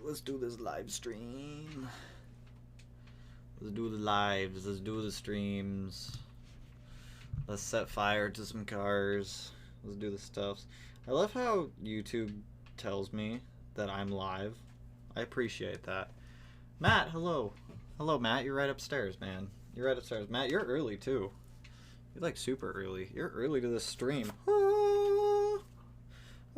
let's do this live stream. Let's do the lives. Let's do the streams. Let's set fire to some cars. Let's do the stuffs. I love how YouTube tells me that I'm live. I appreciate that. Matt, hello. Hello, Matt. You're right upstairs, man. You're right upstairs. Matt, you're early, too. You're, like, super early. You're early to this stream.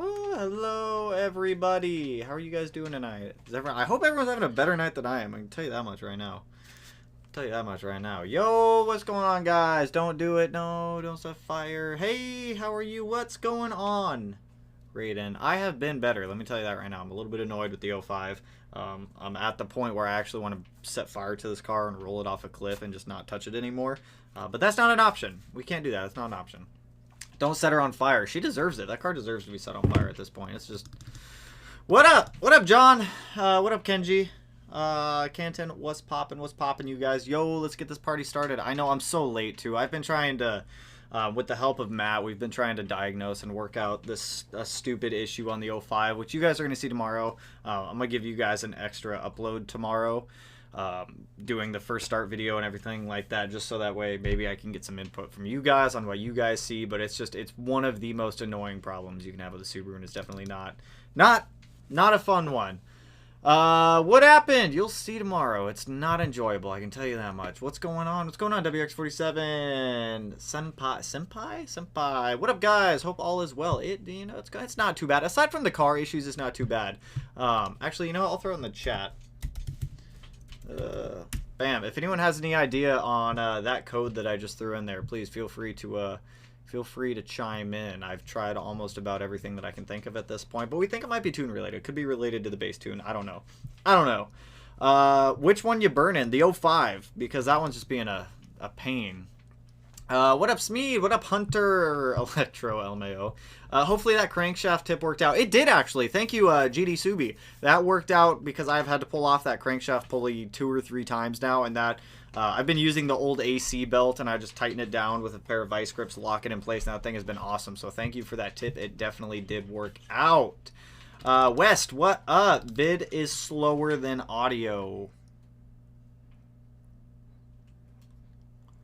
Oh, hello, everybody. How are you guys doing tonight? I hope everyone's having a better night than I am. I can tell you that much right now. Yo, what's going on, guys? Don't do it. No, don't set fire. Hey, how are you? What's going on? Raiden, I have been better. Let me tell you that right now. I'm a little bit annoyed with the 05. I'm at the point where I actually want to set fire to this car and roll it off a cliff and just not touch it anymore. But that's not an option. We can't do that. It's not an option. Don't set her on fire. She deserves it. That car deserves to be set on fire at this point. It's just... What up? What up, John? What up, Kenji? Canton, what's poppin', you guys? Yo, let's get this party started. I know I'm so late, too. I've been trying to, with the help of Matt, we've been trying to diagnose and work out this stupid issue on the 05, which you guys are going to see tomorrow. I'm going to give you guys an extra upload tomorrow, doing the first start video and everything like that, just so that way maybe I can get some input from you guys on what you guys see, but it's one of the most annoying problems you can have with a Subaru, and it's definitely not a fun one. What happened? You'll see tomorrow. It's not enjoyable, I can tell you that much. What's going on? What's going on, WX47? Senpai. What up, guys? Hope all is well. It's not too bad. Aside from the car issues, it's not too bad. Actually, you know what? I'll throw it in the chat. Bam. If anyone has any idea on that code that I just threw in there, please feel free to chime in. I've tried almost about everything that I can think of at this point, but we think it might be tune related. It could be related to the base tune. I don't know. Which one you burning? The 05, because that one's just being a pain. What up, Smeed? What up, Hunter? Electro LMAO. Hopefully that crankshaft tip worked out. It did, actually. Thank you, GD Subi. That worked out because I've had to pull off that crankshaft pulley 2 or 3 times now, and that... I've been using the old AC belt, and I just tighten it down with a pair of vice grips, lock it in place, and that thing has been awesome. So thank you for that tip. It definitely did work out. West, what up? Vid is slower than audio.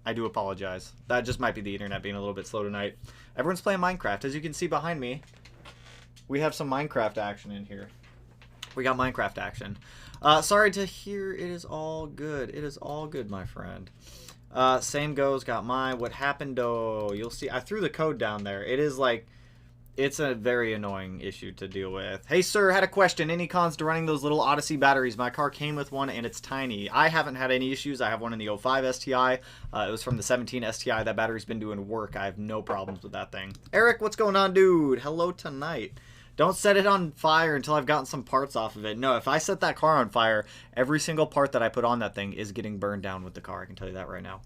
I do apologize. That just might be the internet being a little bit slow tonight. Everyone's playing Minecraft. As you can see behind me, we have some Minecraft action in here. We got Minecraft action. Sorry to hear. It is all good. It is all good, my friend. Same goes. Got mine. What happened, though? You'll see. I threw the code down there. It is like... It's a very annoying issue to deal with. Hey, sir, had a question. Any cons to running those little Odyssey batteries? My car came with one, and it's tiny. I haven't had any issues. I have one in the 05 STI. It was from the 17 STI. That battery's been doing work. I have no problems with that thing. Eric, what's going on, dude? Hello tonight. Don't set it on fire until I've gotten some parts off of it. No, if I set that car on fire, every single part that I put on that thing is getting burned down with the car. I can tell you that right now.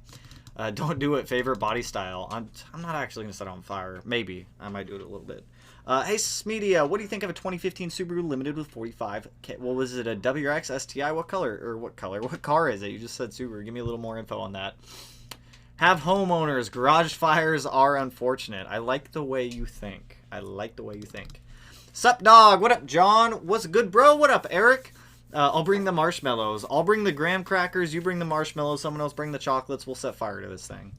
Don't do it. Favorite body style. I'm not actually going to set it on fire. Maybe. I might do it a little bit. Hey, Smedia, what do you think of a 2015 Subaru Limited with 45K? What was it, a WRX STI? What color? Or what color? What car is it? You just said Subaru. Give me a little more info on that. Have homeowners. Garage fires are unfortunate. I like the way you think. Sup, dog? What up, John? What's good, bro? What up, Eric? I'll bring the marshmallows. I'll bring the graham crackers. You bring the marshmallows. Someone else bring the chocolates. We'll set fire to this thing.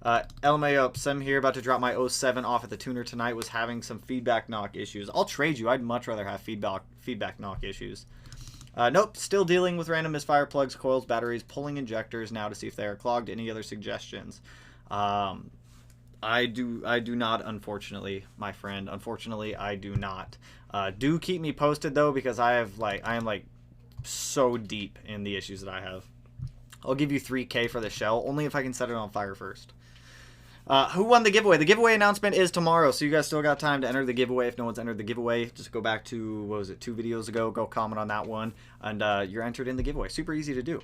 LMAO, Sem here, about to drop my 07 off at the tuner tonight. Was having some feedback knock issues. I'll trade you. I'd much rather have feedback knock issues. Nope. Still dealing with random misfire plugs, coils, batteries, pulling injectors now to see if they are clogged. Any other suggestions? I do not, unfortunately, my friend. Unfortunately, I do not. Do keep me posted, though, because I am so deep in the issues that I have. I'll give you 3K for the shell, only if I can set it on fire first. Who won the giveaway? The giveaway announcement is tomorrow, so you guys still got time to enter the giveaway. If no one's entered the giveaway, just go back to, what was it, 2 videos ago. Go comment on that one, and you're entered in the giveaway. Super easy to do.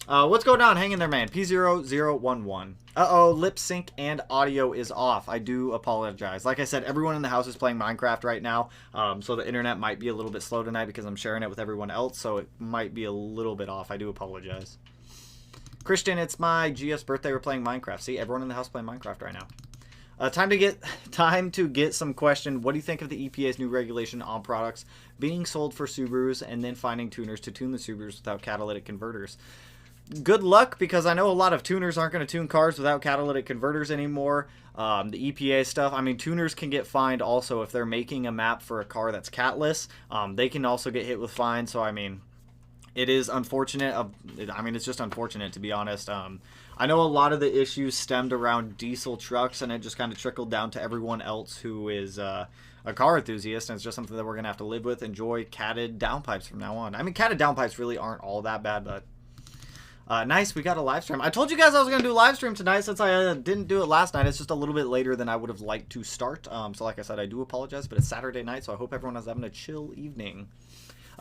What's going on? Hang in there, man. P0011. Uh-oh, lip sync and audio is off. I do apologize. Like I said, everyone in the house is playing Minecraft right now, so the internet might be a little bit slow tonight because I'm sharing it with everyone else, so it might be a little bit off. I do apologize. Christian, it's my GS birthday. We're playing Minecraft. See, everyone in the house playing Minecraft right now. Time to get some question. What do you think of the EPA's new regulation on products being sold for Subarus and then finding tuners to tune the Subarus without catalytic converters? Good luck, because I know a lot of tuners aren't going to tune cars without catalytic converters anymore. The EPA stuff, I mean, tuners can get fined also if they're making a map for a car that's catless. They can also get hit with fines. So I mean, it is unfortunate. I mean, it's just unfortunate, to be honest. I know a lot of the issues stemmed around diesel trucks, and it just kind of trickled down to everyone else who is a car enthusiast, and it's just something that we're going to have to live with. Enjoy catted downpipes from now on. I mean, catted downpipes really aren't all that bad, but nice, we got a live stream. I told you guys I was going to do a live stream tonight since I didn't do it last night. It's just a little bit later than I would have liked to start. So like I said, I do apologize, but it's Saturday night, so I hope everyone is having a chill evening.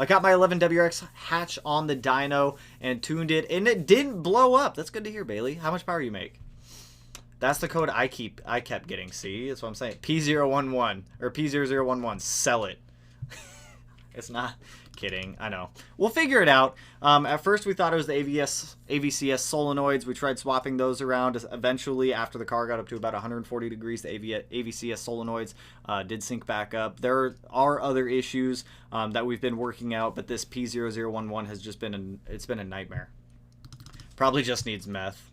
I got my 11WRX hatch on the dyno and tuned it, and it didn't blow up. That's good to hear, Bailey. How much power you make? That's the code I kept getting. See, that's what I'm saying. P011 or P0011. Sell it. It's not kidding. I know. We'll figure it out. At first, we thought it was the AVCS solenoids. We tried swapping those around. Eventually, after the car got up to about 140 degrees, the AVCS solenoids did sync back up. There are other issues that we've been working out, but this P0011 has just been it's been a nightmare. Probably just needs meth.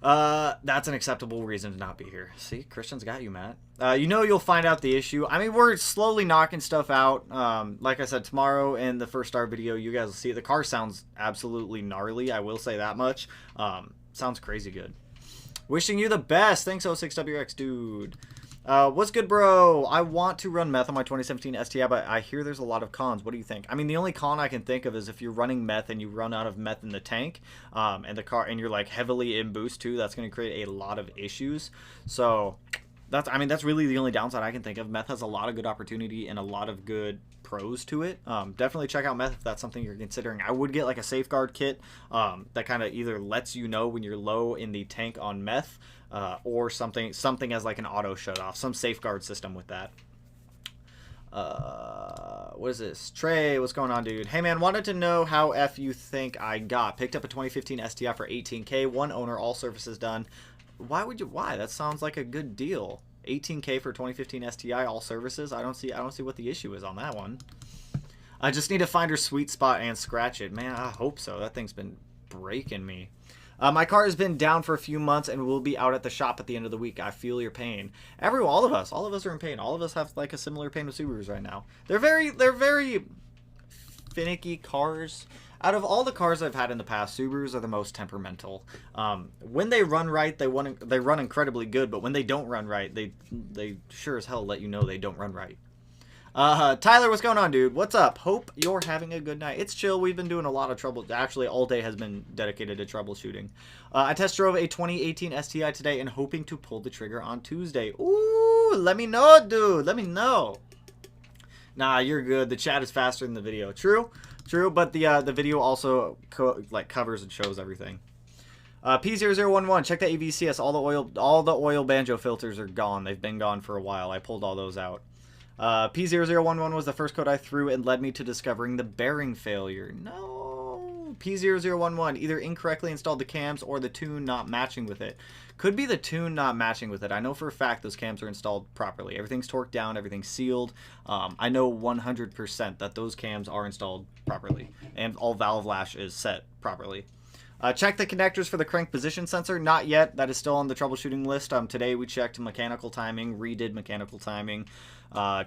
That's an acceptable reason to not be here. See, Christian's got you, Matt. You know you'll find out the issue. I mean, we're slowly knocking stuff out. Like I said, tomorrow in the first star video, you guys will see the car sounds absolutely gnarly. I will say that much. Sounds crazy good. Wishing you the best. Thanks, 06WX, dude. What's good, bro? I want to run meth on my 2017 STI, but I hear there's a lot of cons. What do you think? I mean, the only con I can think of is if you're running meth and you run out of meth in the tank, and the car, and you're like heavily in boost too, that's going to create a lot of issues. So that's really the only downside I can think of. Meth has a lot of good opportunity and a lot of good pros to it. Definitely check out meth if that's something you're considering. I would get like a safeguard kit that kind of either lets you know when you're low in the tank on meth, or something as like an auto shut off, some safeguard system with that. What is this? Trey, what's going on, dude? Hey man, wanted to know how F you think I got. Picked up a 2015 STI for 18K, one owner, all services done. Why? That sounds like a good deal. 18K for 2015 STI, all services. I don't see what the issue is on that one. I just need to find her sweet spot and scratch it. Man, I hope so. That thing's been breaking me. My car has been down for a few months and will be out at the shop at the end of the week. I feel your pain. All of us are in pain. All of us have like a similar pain with Subarus right now. They're very finicky cars. Out of all the cars I've had in the past, Subarus are the most temperamental. When they run right, they run incredibly good, but when they don't run right, they sure as hell let you know they don't run right. Tyler, what's going on, dude? What's up? Hope you're having a good night. It's chill. We've been doing a lot of trouble. Actually, all day has been dedicated to troubleshooting. I test drove a 2018 STI today and hoping to pull the trigger on Tuesday. Ooh, let me know, dude. Let me know. Nah, you're good. The chat is faster than the video. True, but the video also covers and shows everything. P0011, check the AVCS. All the oil banjo filters are gone. They've been gone for a while. I pulled all those out. P0011 was the first code I threw and led me to discovering the bearing failure. No. P0011 either incorrectly installed the cams or the tune not matching with it. Could be the tune not matching with it. I know for a fact those cams are installed properly. Everything's torqued down, everything's sealed. I know 100% that those cams are installed properly and all valve lash is set properly. Check the connectors for the crank position sensor. Not yet. That is still on the troubleshooting list. Today we checked mechanical timing, redid mechanical timing,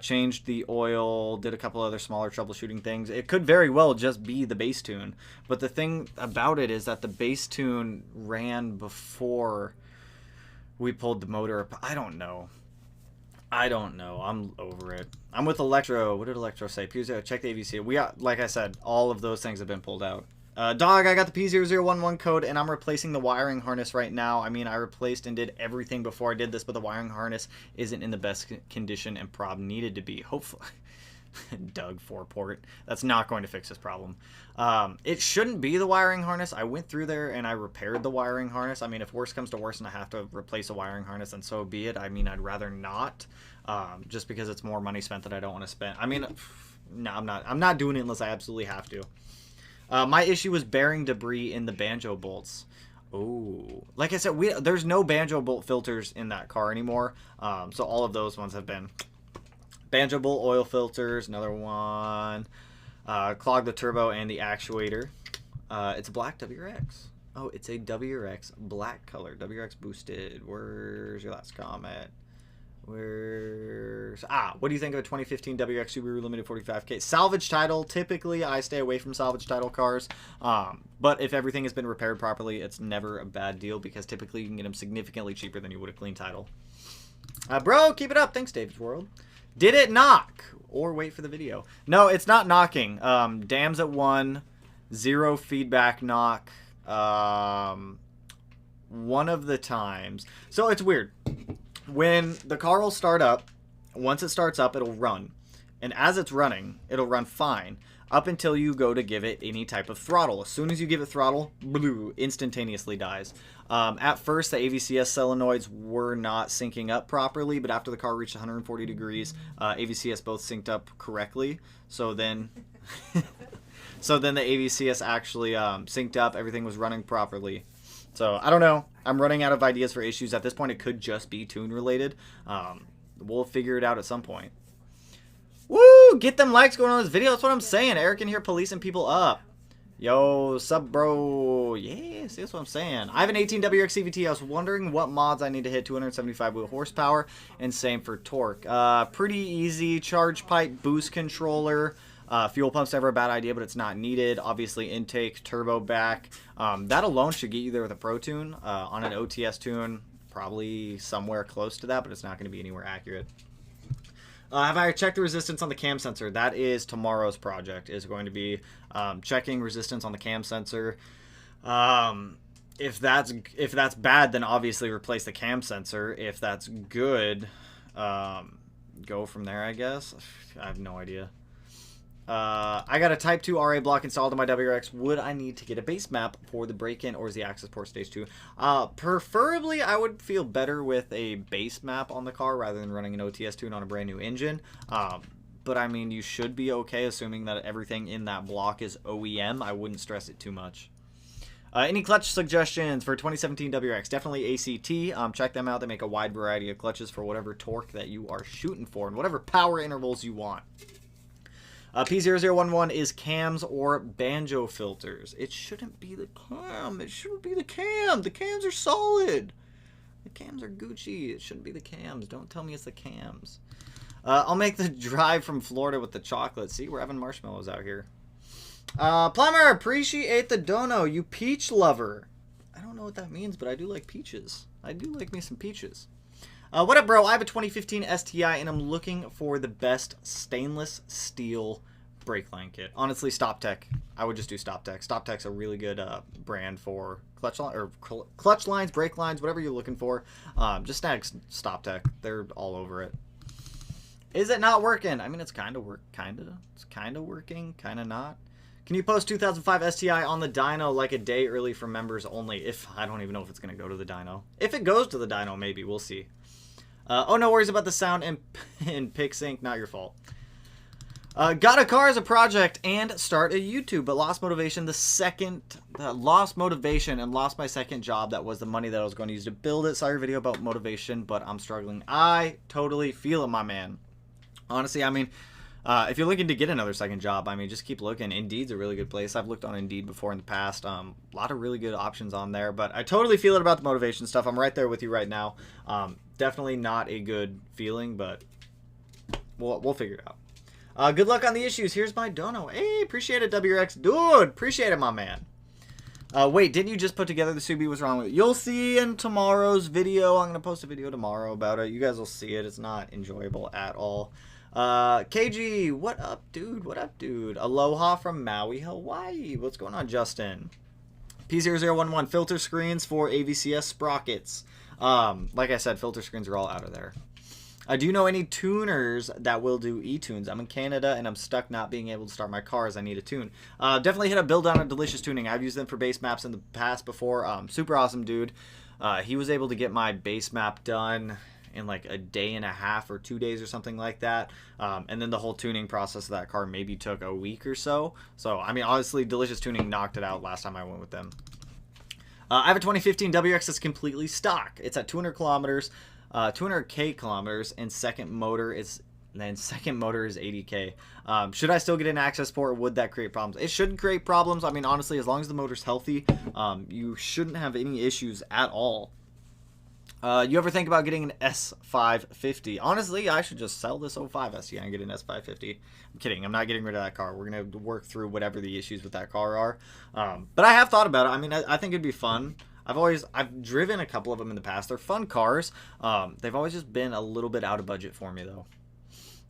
changed the oil, did a couple other smaller troubleshooting things. It could very well just be the base tune. But the thing about it is that the base tune ran before we pulled the motor. I don't know. I'm over it. I'm with Electro. What did Electro say? Check the AVC. We got, like I said, all of those things have been pulled out. Dog, I got the P0011 code, and I'm replacing the wiring harness right now. I mean, I replaced and did everything before I did this, but the wiring harness isn't in the best condition and prob needed to be. Hopefully. Doug 4-port. That's not going to fix this problem. It shouldn't be the wiring harness. I went through there and I repaired the wiring harness. I mean, if worse comes to worse and I have to replace a wiring harness, then so be it. I mean, I'd rather not, just because it's more money spent that I don't want to spend. I mean, no, I'm not doing it unless I absolutely have to. My issue was bearing debris in the banjo bolts. Oh, like I said, there's no banjo bolt filters in that car anymore. So all of those ones have been banjo bolt oil filters. Another one, clog the turbo and the actuator. It's a black WRX. Oh, it's a WRX black color. WRX boosted. Where's your last comment? What do you think of a 2015 WRX Subaru Limited 45K? Salvage title. Typically, I stay away from salvage title cars. But if everything has been repaired properly, it's never a bad deal because typically you can get them significantly cheaper than you would a clean title. Bro, keep it up. Thanks, David's World. Did it knock? Or wait for the video. No, it's not knocking. Dams at 1. 0 feedback knock. One of the times. So it's weird. When the car will start up, once it starts up, it'll run. And as it's running, it'll run fine up until you go to give it any type of throttle. As soon as you give it throttle, blue, instantaneously dies. At first, the AVCS solenoids were not syncing up properly, but after the car reached 140 degrees, AVCS both synced up correctly. So then... So then the AVCS actually synced up. Everything was running properly. So I don't know. I'm running out of ideas for issues. At this point, it could just be tune related. We'll figure it out at some point. Woo! Get them likes going on this video. That's what I'm saying. Eric in here policing people up. Yo, sub bro. Yes, that's what I'm saying. I have an 18 WRX CVT. I was wondering what mods I need to hit 275 wheel horsepower. And same for torque. Pretty easy. Charge pipe, boost controller. Fuel pump's never a bad idea, but it's not needed. Obviously, intake, turbo back. That alone should get you there with a Pro Tune. On an OTS tune, probably somewhere close to that, but it's not going to be anywhere accurate. Have I checked the resistance on the cam sensor? That is tomorrow's project, is going to be checking resistance on the cam sensor. If that's bad, then obviously replace the cam sensor. If that's good, go from there, I guess. I have no idea. I got a Type 2 RA block installed on my WRX. Would I need to get a base map for the break-in, or is the access port stage 2? Preferably, I would feel better with a base map on the car rather than running an OTS tune on a brand new engine. But I mean, you should be okay, assuming that everything in that block is OEM. I wouldn't stress it too much. Any clutch suggestions for 2017 WRX? Definitely ACT. Check them out. They make a wide variety of clutches for whatever torque that you are shooting for and whatever power intervals you want. P0011 is cams or banjo filters. It shouldn't be the cam. It shouldn't be the cam. The cams are solid. The cams are Gucci. It shouldn't be the cams. Don't tell me it's the cams. I'll make the drive from Florida with the chocolate. See, we're having marshmallows out here. Plumber, appreciate the dono. You peach lover. I don't know what that means, but I do like peaches. I do like me some peaches. What up, bro? I have a 2015 STI, and I'm looking for the best stainless steel brake line kit. Honestly, StopTech. I would just do StopTech. StopTech's a really good brand for clutch lines, brake lines, whatever you're looking for. Just snag StopTech. They're all over it. Is it not working? I mean, it's kind of It's kind of working, kind of not. Can you post 2005 STI on the dyno like a day early for members only? If I don't even know if it's going to go to the dyno. If it goes to the dyno, maybe. We'll see. Oh, no worries about the sound in PixSync. Not your fault. Got a car as a project and start a YouTube, but lost motivation lost motivation and lost my second job. That was the money that I was going to use to build it. Saw your video about motivation, but I'm struggling. I totally feel it, my man. Honestly, I mean, if you're looking to get another second job, I mean, just keep looking. Indeed's a really good place. I've looked on Indeed before in the past. A lot of really good options on there, but I totally feel it about the motivation stuff. I'm right there with you right now. Definitely not a good feeling, but we'll figure it out. Good luck on the issues. Here's my dono. Hey, appreciate it, WRX. Dude, appreciate it, my man. Wait, didn't you just put together the Subi? What's wrong with it? You'll see in tomorrow's video. I'm going to post a video tomorrow about it. You guys will see it. It's not enjoyable at all. KG, what up, dude? What up, dude? Aloha from Maui, Hawaii. What's going on, Justin? P0011, filter screens for AVCS sprockets. Like I said, filter screens are all out of there. Do you know any tuners that will do e-tunes? I'm in Canada and I'm stuck not being able to start my car as I need a tune. Definitely hit a build on a Delicious Tuning. I've used them for base maps in the past before. Super awesome dude. He was able to get my base map done in like a day and a half or 2 days or something like that. And then the whole tuning process of that car maybe took a week or so. So, I mean, honestly, Delicious Tuning knocked it out last time I went with them. I have a 2015 WX that's completely stock. It's at 200 kilometers, 200k kilometers, and second motor is 80k. Should I still get an access port? Would that create problems? It shouldn't create problems. I mean, honestly, as long as the motor's healthy, you shouldn't have any issues at all. You ever think about getting an S550? Honestly, I should just sell this 05 STI and get an S550. I'm kidding. I'm not getting rid of that car. We're going to work through whatever the issues with that car are. But I have thought about it. I mean, I think it'd be fun. I've driven a couple of them in the past. They're fun cars. They've always just been a little bit out of budget for me, though.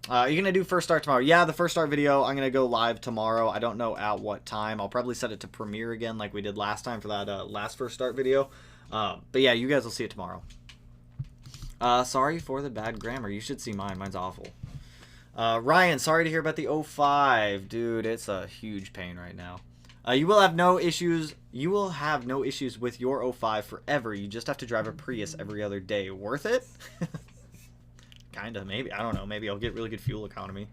Are you going to do first start tomorrow? Yeah, the first start video, I'm going to go live tomorrow. I don't know at what time. I'll probably set it to premiere again like we did last time for that last first start video. But yeah, you guys will see it tomorrow. Sorry for the bad grammar. You should see mine. Mine's awful. Ryan, sorry to hear about the 05. Dude, it's a huge pain right now. You will have no issues. You will have no issues with your 05 forever. You just have to drive a Prius every other day. Worth it? Kinda, maybe. I don't know. Maybe I'll get really good fuel economy.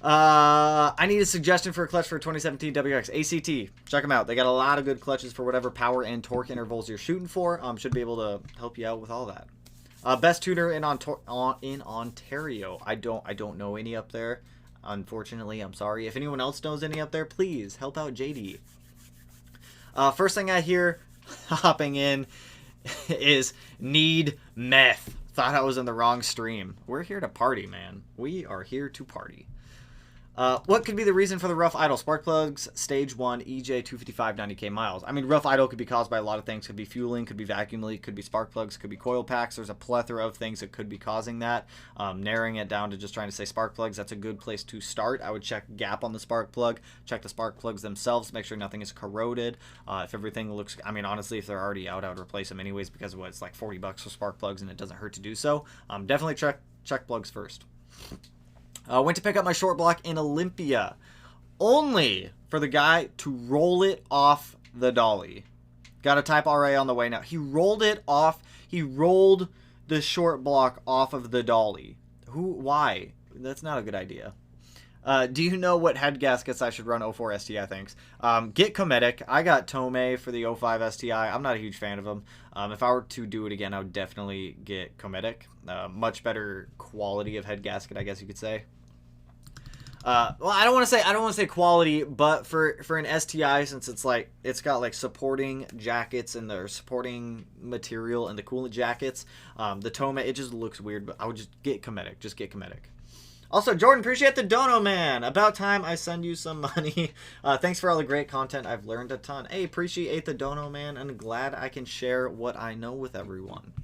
I need a suggestion for a clutch for 2017 WX. ACT. Check them out. They got a lot of good clutches for whatever power and torque intervals you're shooting for. Should be able to help you out with all that. Best tuner in Ontario. I don't know any up there. Unfortunately, I'm sorry. If anyone else knows any up there, please help out JD. First thing I hear hopping in is need meth. Thought I was in the wrong stream. We're here to party, man. We are here to party. What could be the reason for the rough idle? Spark plugs, stage 1, EJ 255, 90k miles. I mean, rough idle could be caused by a lot of things. Could be fueling, could be vacuum leak, could be spark plugs, could be coil packs. There's a plethora of things that could be causing that. Narrowing it down to just trying to say spark plugs, that's a good place to start. I would check gap on the spark plug, check the spark plugs themselves, make sure nothing is corroded. If everything looks, I mean, honestly, if they're already out, I would replace them anyways because what, it's like 40 bucks for spark plugs and it doesn't hurt to do so. Definitely check plugs first. Went to pick up my short block in Olympia, only for the guy to roll it off the dolly. Got a Type RA on the way now. He rolled it off. He rolled the short block off of the dolly. Why? That's not a good idea. Do you know what head gaskets I should run 04 STI? Thanks. Get Cometic. I got Tomei for the 05 STI. I'm not a huge fan of them. If I were to do it again, I would definitely get Cometic. Much better quality of head gasket, I guess you could say. Well, I don't want to say quality, but for an STI, since it's got like supporting jackets and the supporting material and the coolant jackets, the Tomei, it just looks weird. But I would just get Cometic. Just get Cometic. Also, Jordan, appreciate the dono, man. About time I send you some money. Thanks for all the great content. I've learned a ton. Hey, appreciate the dono, man, and glad I can share what I know with everyone.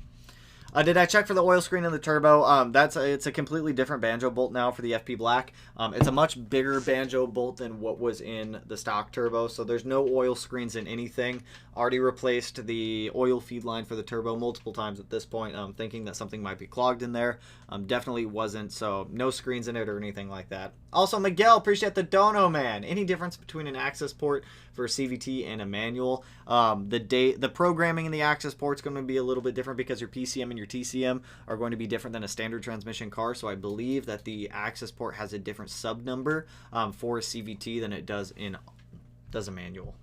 Did I check for the oil screen in the turbo? It's a completely different banjo bolt now for the FP Black. It's a much bigger banjo bolt than what was in the stock turbo, so there's no oil screens in anything. Already replaced the oil feed line for the turbo multiple times at this point. I'm thinking that something might be clogged in there. Definitely wasn't, so no screens in it or anything like that. Also, Miguel, appreciate the dono, man. Any difference between an access port for a CVT and a manual? The programming in the access port is going to be a little bit different because your PCM and your TCM are going to be different than a standard transmission car, so I believe that the access port has a different sub number for a CVT than it does a manual.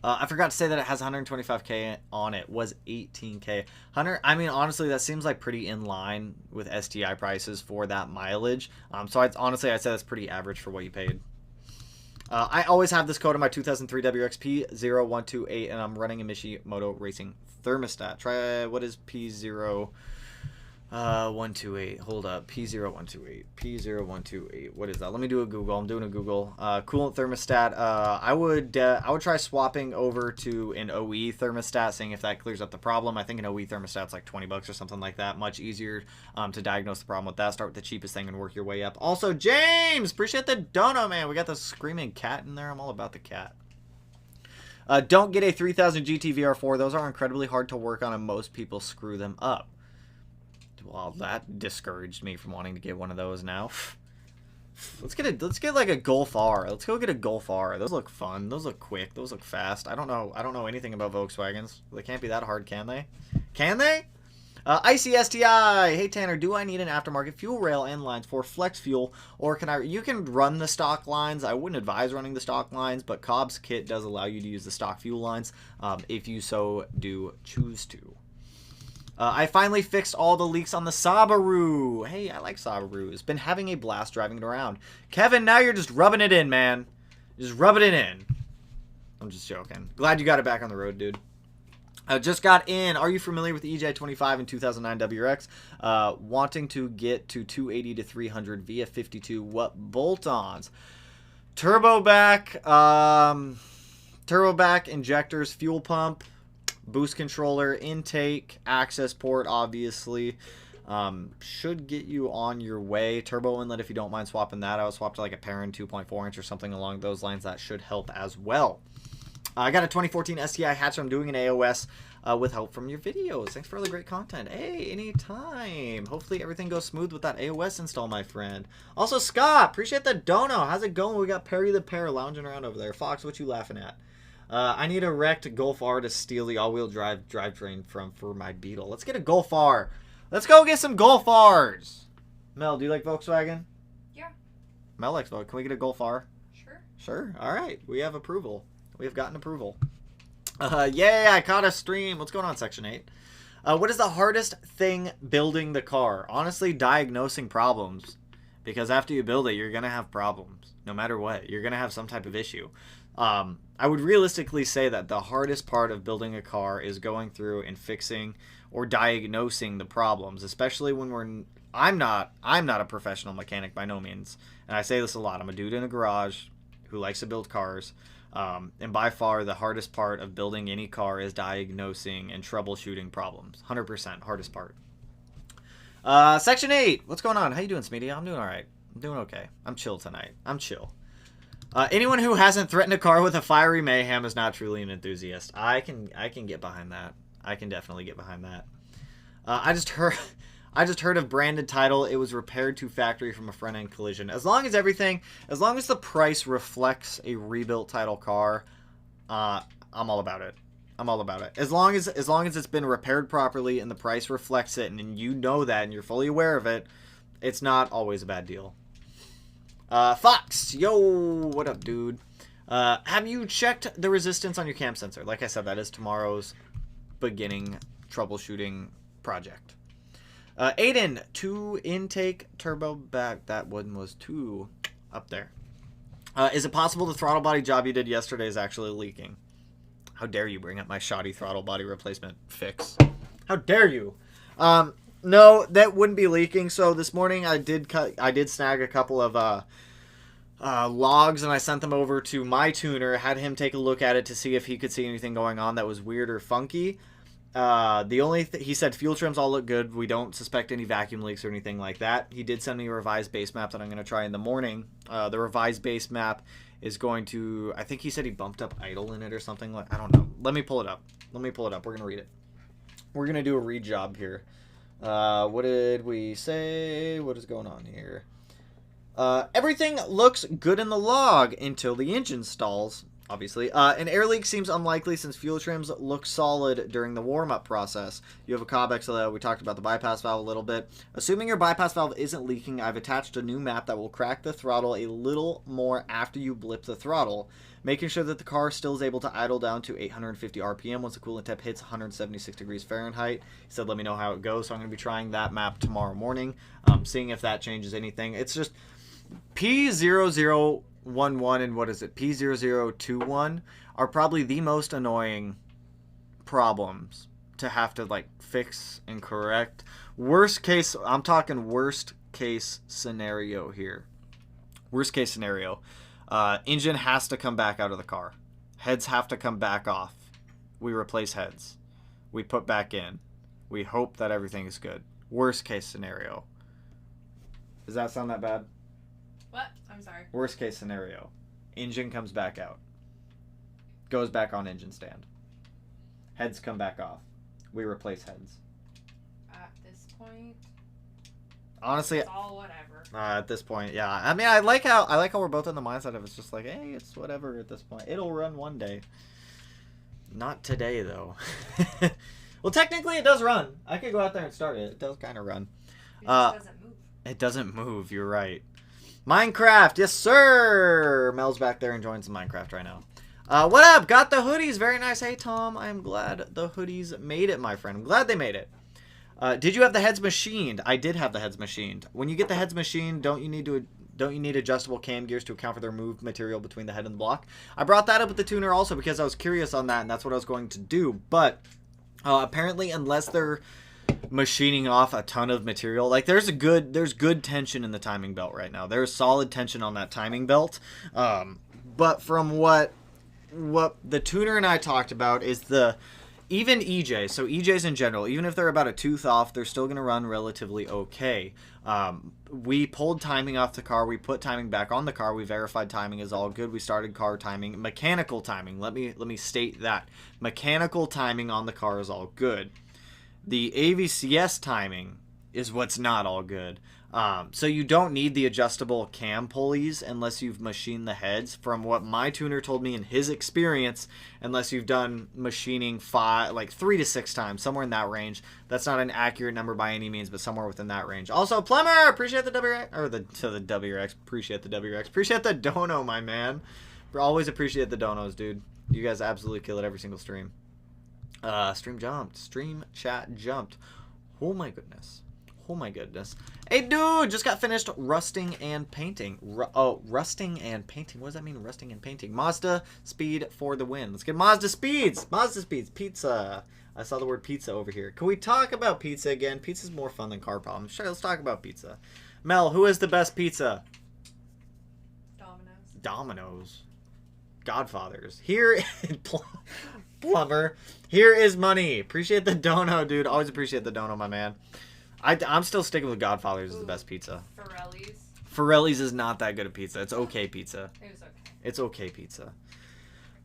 I forgot to say that it has 125k on it. Was 18k. I mean, honestly, that seems like pretty in line with STI prices for that mileage. So I'd say that's pretty average for what you paid. I always have this code in my 2003 WXP0128, and I'm running a Mishimoto Racing thermostat. Try, what is P0? 128. Hold up. P0128. P0128. What is that? Let me do a Google. I'm doing a Google. Coolant thermostat. I would try swapping over to an OE thermostat, seeing if that clears up the problem. I think an OE thermostat's like 20 bucks or something like that. Much easier to diagnose the problem with that. Start with the cheapest thing and work your way up. Also, James, appreciate the dono, man. We got the screaming cat in there. I'm all about the cat. Don't get a 3000 GT VR4. Those are incredibly hard to work on, and most people screw them up. Well, that discouraged me from wanting to get one of those now. Let's get like a Golf R. Let's go get a Golf R. Those look fun. Those look quick. Those look fast. I don't know anything about Volkswagens. They can't be that hard, can they? Can they? Icy STI. Hey Tanner, do I need an aftermarket fuel rail and lines for flex fuel, or can I? You can run the stock lines. I wouldn't advise running the stock lines, but Cobb's kit does allow you to use the stock fuel lines if you so do choose to. I finally fixed all the leaks on the Subaru. Hey, I like Subarus. Been having a blast driving it around. Kevin, now you're just rubbing it in, man. Just rubbing it in. I'm just joking. Glad you got it back on the road, dude. Just got in. Are you familiar with the EJ25 and 2009 WRX? Wanting to get to 280 to 300 via 52. What bolt-ons? Turbo back, injectors, fuel pump, boost controller, intake, access port, obviously. Should get you on your way. Turbo inlet, if you don't mind swapping that out. Swap to like a Perrin 2.4 inch or something along those lines. That should help as well. I got a 2014 STI hatch. I'm doing an AOS with help from your videos. Thanks for all the great content. Hey, anytime. Hopefully everything goes smooth with that AOS install, my friend. Also, Scott, appreciate the dono. How's it going? We got Perry the Pear lounging around over there. Fox, what you laughing at? I need a wrecked Golf R to steal the all-wheel drive drivetrain for my Beetle. Let's get a Golf R. Let's go get some Golf Rs. Mel, do you like Volkswagen? Yeah. Mel likes Volkswagen. Can we get a Golf R? Sure. Sure. All right. We have approval. We have gotten approval. Yay, I caught a stream. What's going on, Section 8? What is the hardest thing building the car? Honestly, diagnosing problems. Because after you build it, you're going to have problems. No matter what. You're going to have some type of issue. I would realistically say that the hardest part of building a car is going through and fixing or diagnosing the problems. Especially when I'm not a professional mechanic by no means. And I say this a lot. I'm a dude in a garage who likes to build cars. And by far the hardest part of building any car is diagnosing and troubleshooting problems. 100% hardest part. Section 8. What's going on? How you doing, Smeedy? I'm doing all right. I'm doing okay. I'm chill tonight. I'm chill. Anyone who hasn't threatened a car with a fiery mayhem is not truly an enthusiast. I can get behind that. I can definitely get behind that. I just heard of branded title. It was repaired to factory from a front-end collision. As long as the price reflects a rebuilt title car, I'm all about it. I'm all about it. As long as it's been repaired properly and the price reflects it, and you know that and you're fully aware of it, it's not always a bad deal. Fox, yo, what up, dude? Have you checked the resistance on your cam sensor? Like I said, that is tomorrow's beginning troubleshooting project. Aiden, 2 intake turbo back. That one was 2 up there. Is it possible the throttle body job you did yesterday is actually leaking? How dare you bring up my shoddy throttle body replacement fix? How dare you? No, that wouldn't be leaking. So this morning I did snag a couple of logs, and I sent them over to my tuner. Had him take a look at it to see if he could see anything going on that was weird or funky. The only he said fuel trims all look good. We don't suspect any vacuum leaks or anything like that. He did send me a revised base map that I'm going to try in the morning. The revised base map is going to, I think he said he bumped up idle in it or something. Like, I don't know. Let me pull it up. We're going to read it. We're going to do a read job here. What did we say? What is going on here? Everything looks good in the log until the engine stalls. Obviously. An air leak seems unlikely since fuel trims look solid during the warm-up process. You have a Cobb XLL. We talked about the bypass valve a little bit. Assuming your bypass valve isn't leaking, I've attached a new map that will crack the throttle a little more after you blip the throttle, making sure that the car still is able to idle down to 850 RPM once the coolant temp hits 176 degrees Fahrenheit. He said, let me know how it goes. So I'm going to be trying that map tomorrow morning, seeing if that changes anything. It's just P0011 and what is it, P0021 are probably the most annoying problems to have to like fix and correct. Worst case, I'm talking worst case scenario here. Worst case scenario, engine has to come back out of the car. Heads have to come back off. We replace heads. We put back in. We hope that everything is good. Worst case scenario. Does that sound that bad? What? I'm sorry. Worst case scenario. Engine comes back out. Goes back on engine stand. Heads come back off. We replace heads. At this point, honestly, it's all whatever. At this point, yeah. I mean, I like how we're both in the mindset of it's just like, hey, it's whatever at this point. It'll run one day. Not today though. Well, technically it does run. I could go out there and start it. It does kind of run. It just doesn't move. It doesn't move. You're right. Minecraft, yes sir. Mel's back there enjoying some Minecraft right now. What up? Got the hoodies. Very nice. Hey Tom, I am glad the hoodies made it, my friend. I'm glad they made it. Did you have the heads machined? I did have the heads machined. When you get the heads machined, don't you need adjustable cam gears to account for the removed material between the head and the block? I brought that up with the tuner also because I was curious on that, and that's what I was going to do. But apparently, unless they're machining off a ton of material, like there's good tension in the timing belt right now. There's solid tension on that timing belt. But from what the tuner and I talked about is even EJ, so EJs in general, even if they're about a tooth off, they're still going to run relatively okay. We pulled timing off the car. We put timing back on the car. We verified timing is all good. We started car timing. Mechanical timing, let me state that. Mechanical timing on the car is all good. The AVCS timing is what's not all good. So you don't need the adjustable cam pulleys unless you've machined the heads. From what my tuner told me in his experience, unless you've done machining 3 to 6 times, somewhere in that range. That's not an accurate number by any means, but somewhere within that range. Also, Plumber, appreciate the WRX, or the WRX, appreciate the WRX, appreciate the dono, my man. Always appreciate the donos, dude. You guys absolutely kill it every single stream. Stream chat jumped. Oh my goodness. Oh my goodness. Hey dude, just got finished rusting and painting. Rusting and painting. What does that mean, rusting and painting? Mazda speed for the win. Let's get Mazda speeds. Mazda speeds. Pizza. I saw the word pizza over here. Can we talk about pizza again? Pizza's more fun than car problems. Sure, let's talk about pizza. Mel, who has the best pizza? Domino's. Domino's. Godfathers. Here, Plumber. Here is money. Appreciate the dono, dude. Always appreciate the dono, my man. I'm still sticking with Godfather's as the best pizza. Forelli's. Forelli's is not that good a pizza. It's okay pizza. It was okay. It's okay pizza.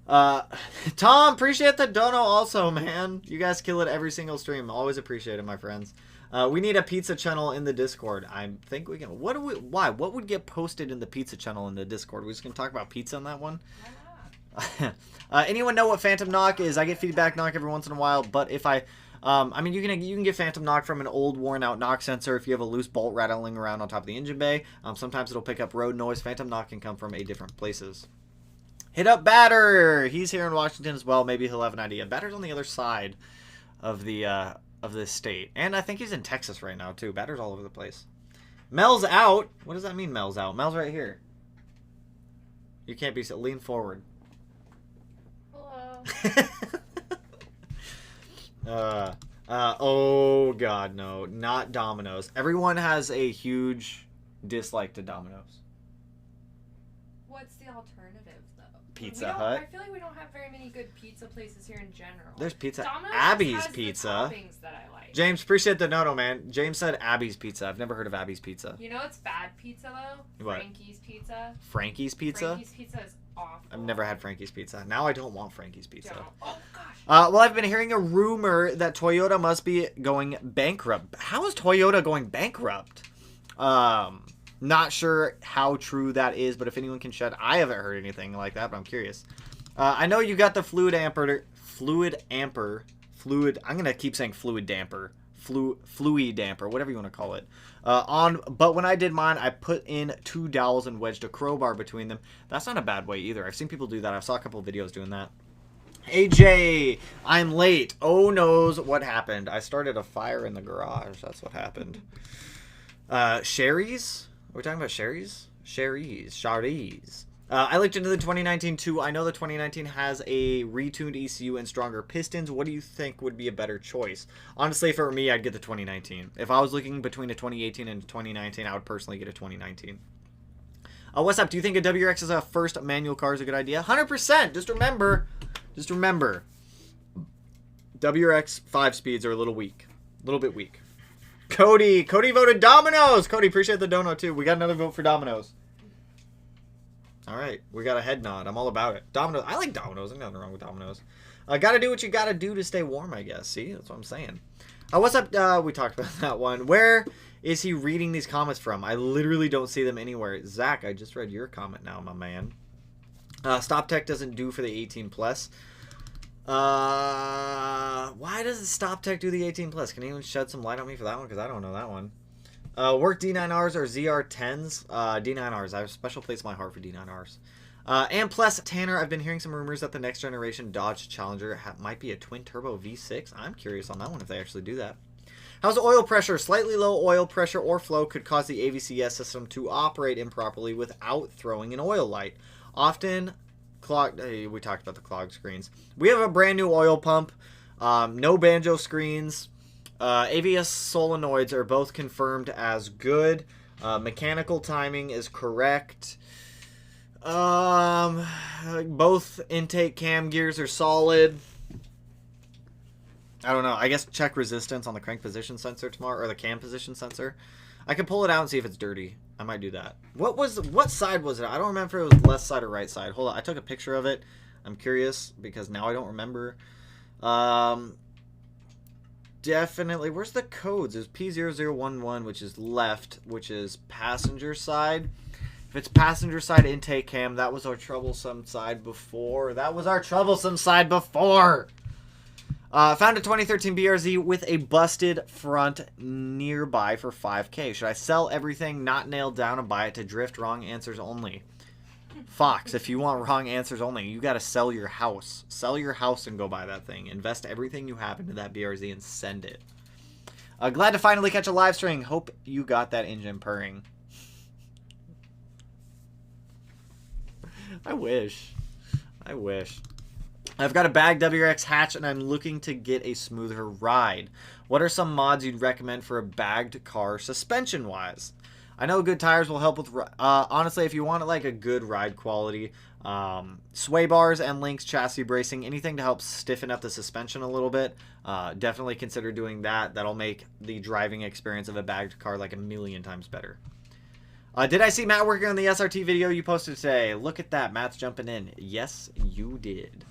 Tom, appreciate the dono also, man. You guys kill it every single stream. Always appreciate it, my friends. We need a pizza channel in the Discord. I think we can. Why? What would get posted in the pizza channel in the Discord? We're just gonna talk about pizza on that one. Why not? Anyone know what Phantom Knock is? I get feedback knock every once in a while, but if I mean, you can get Phantom Knock from an old worn out knock sensor if you have a loose bolt rattling around on top of the engine bay. Sometimes it'll pick up road noise. Phantom Knock can come from different places. Hit up Batter. He's here in Washington as well. Maybe he'll have an idea. Batter's on the other side of the state, and I think he's in Texas right now too. Batter's all over the place. Mel's out. What does that mean? Mel's out. Mel's right here. You can't be so. Lean forward. Hello. Oh god, no, not Domino's. Everyone has a huge dislike to Domino's. What's the alternative, though? Pizza Hut. I feel like we don't have very many good pizza places here in general. There's Pizza. Domino's Abby's has Pizza. The toppings that I like. James, appreciate the noto, man. James said Abby's Pizza. I've never heard of Abby's Pizza. You know what's bad pizza though? What? Frankie's Pizza. Frankie's Pizza? Frankie's Pizza is awful. I've never had Frankie's Pizza. Now I don't want Frankie's Pizza. Don't. Oh gosh. Well, I've been hearing a rumor that Toyota must be going bankrupt. How is Toyota going bankrupt? Not sure how true that is, but if anyone can shed, I haven't heard anything like that, but I'm curious. I know you got the fluid amper. I'm gonna keep saying fluid damper. Fluid damper, whatever you want to call it. But when I did mine, I put in 2 dowels and wedged a crowbar between them. That's not a bad way either. I've seen people do that. I saw a couple of videos doing that. AJ, I'm late. Oh knows what happened. I started a fire in the garage. That's what happened. Sherry's? Are we talking about Sherry's? Sherry's. I looked into the 2019 too. I know the 2019 has a retuned ECU and stronger pistons. What do you think would be a better choice? Honestly, for me, I'd get the 2019. If I was looking between a 2018 and a 2019, I would personally get a 2019. What's up? Do you think a WRX as a first manual car is a good idea? 100%. Just remember, WRX 5 speeds are a little weak. A little bit weak. Cody voted Domino's. Cody, appreciate the dono too. We got another vote for Domino's. All right, we got a head nod. I'm all about it. Domino's. I like Domino's. There's nothing wrong with Domino's. Gotta do what you gotta do to stay warm, I guess. See, that's what I'm saying. What's up? We talked about that one. Where is he reading these comments from? I literally don't see them anywhere. Zach, I just read your comment now, my man. Stop Tech doesn't do for the 18 plus. Why does the Stop Tech do the 18 plus? Can anyone shed some light on me for that one? Because I don't know that one. Work D9Rs or ZR10s? D9Rs. I have a special place in my heart for D9Rs. And plus, Tanner, I've been hearing some rumors that the next generation Dodge Challenger might be a twin-turbo V6. I'm curious on that one if they actually do that. How's oil pressure? Slightly low oil pressure or flow could cause the AVCS system to operate improperly without throwing an oil light. Often clogged. We talked about the clogged screens. We have a brand new oil pump. No banjo screens. AVS solenoids are both confirmed as good. Mechanical timing is correct. Both intake cam gears are solid. I don't know. I guess check resistance on the crank position sensor tomorrow, or the cam position sensor. I can pull it out and see if it's dirty. I might do that. What side was it? I don't remember if it was left side or right side. Hold on. I took a picture of it. I'm curious because now I don't remember. Definitely. Where's the codes? There's P0011, which is left, which is passenger side. If it's passenger side intake cam, that was our troublesome side before. Found a 2013 BRZ with a busted front nearby for $5K. Should I sell everything, not nailed down, and buy it to drift? Wrong answers only. Fox, if you want wrong answers only, you got to sell your house. Sell your house and go buy that thing. Invest everything you have into that BRZ and send it. Glad to finally catch a live stream. Hope you got that engine purring. I wish. I've got a bagged WRX hatch and I'm looking to get a smoother ride. What are some mods you'd recommend for a bagged car suspension-wise? I know good tires will help with... honestly, if you want like a good ride quality, sway bars and links, chassis bracing, anything to help stiffen up the suspension a little bit, definitely consider doing that. That'll make the driving experience of a bagged car like a million times better. Did I see Matt working on the SRT video you posted today? Look at that. Matt's jumping in. Yes, you did.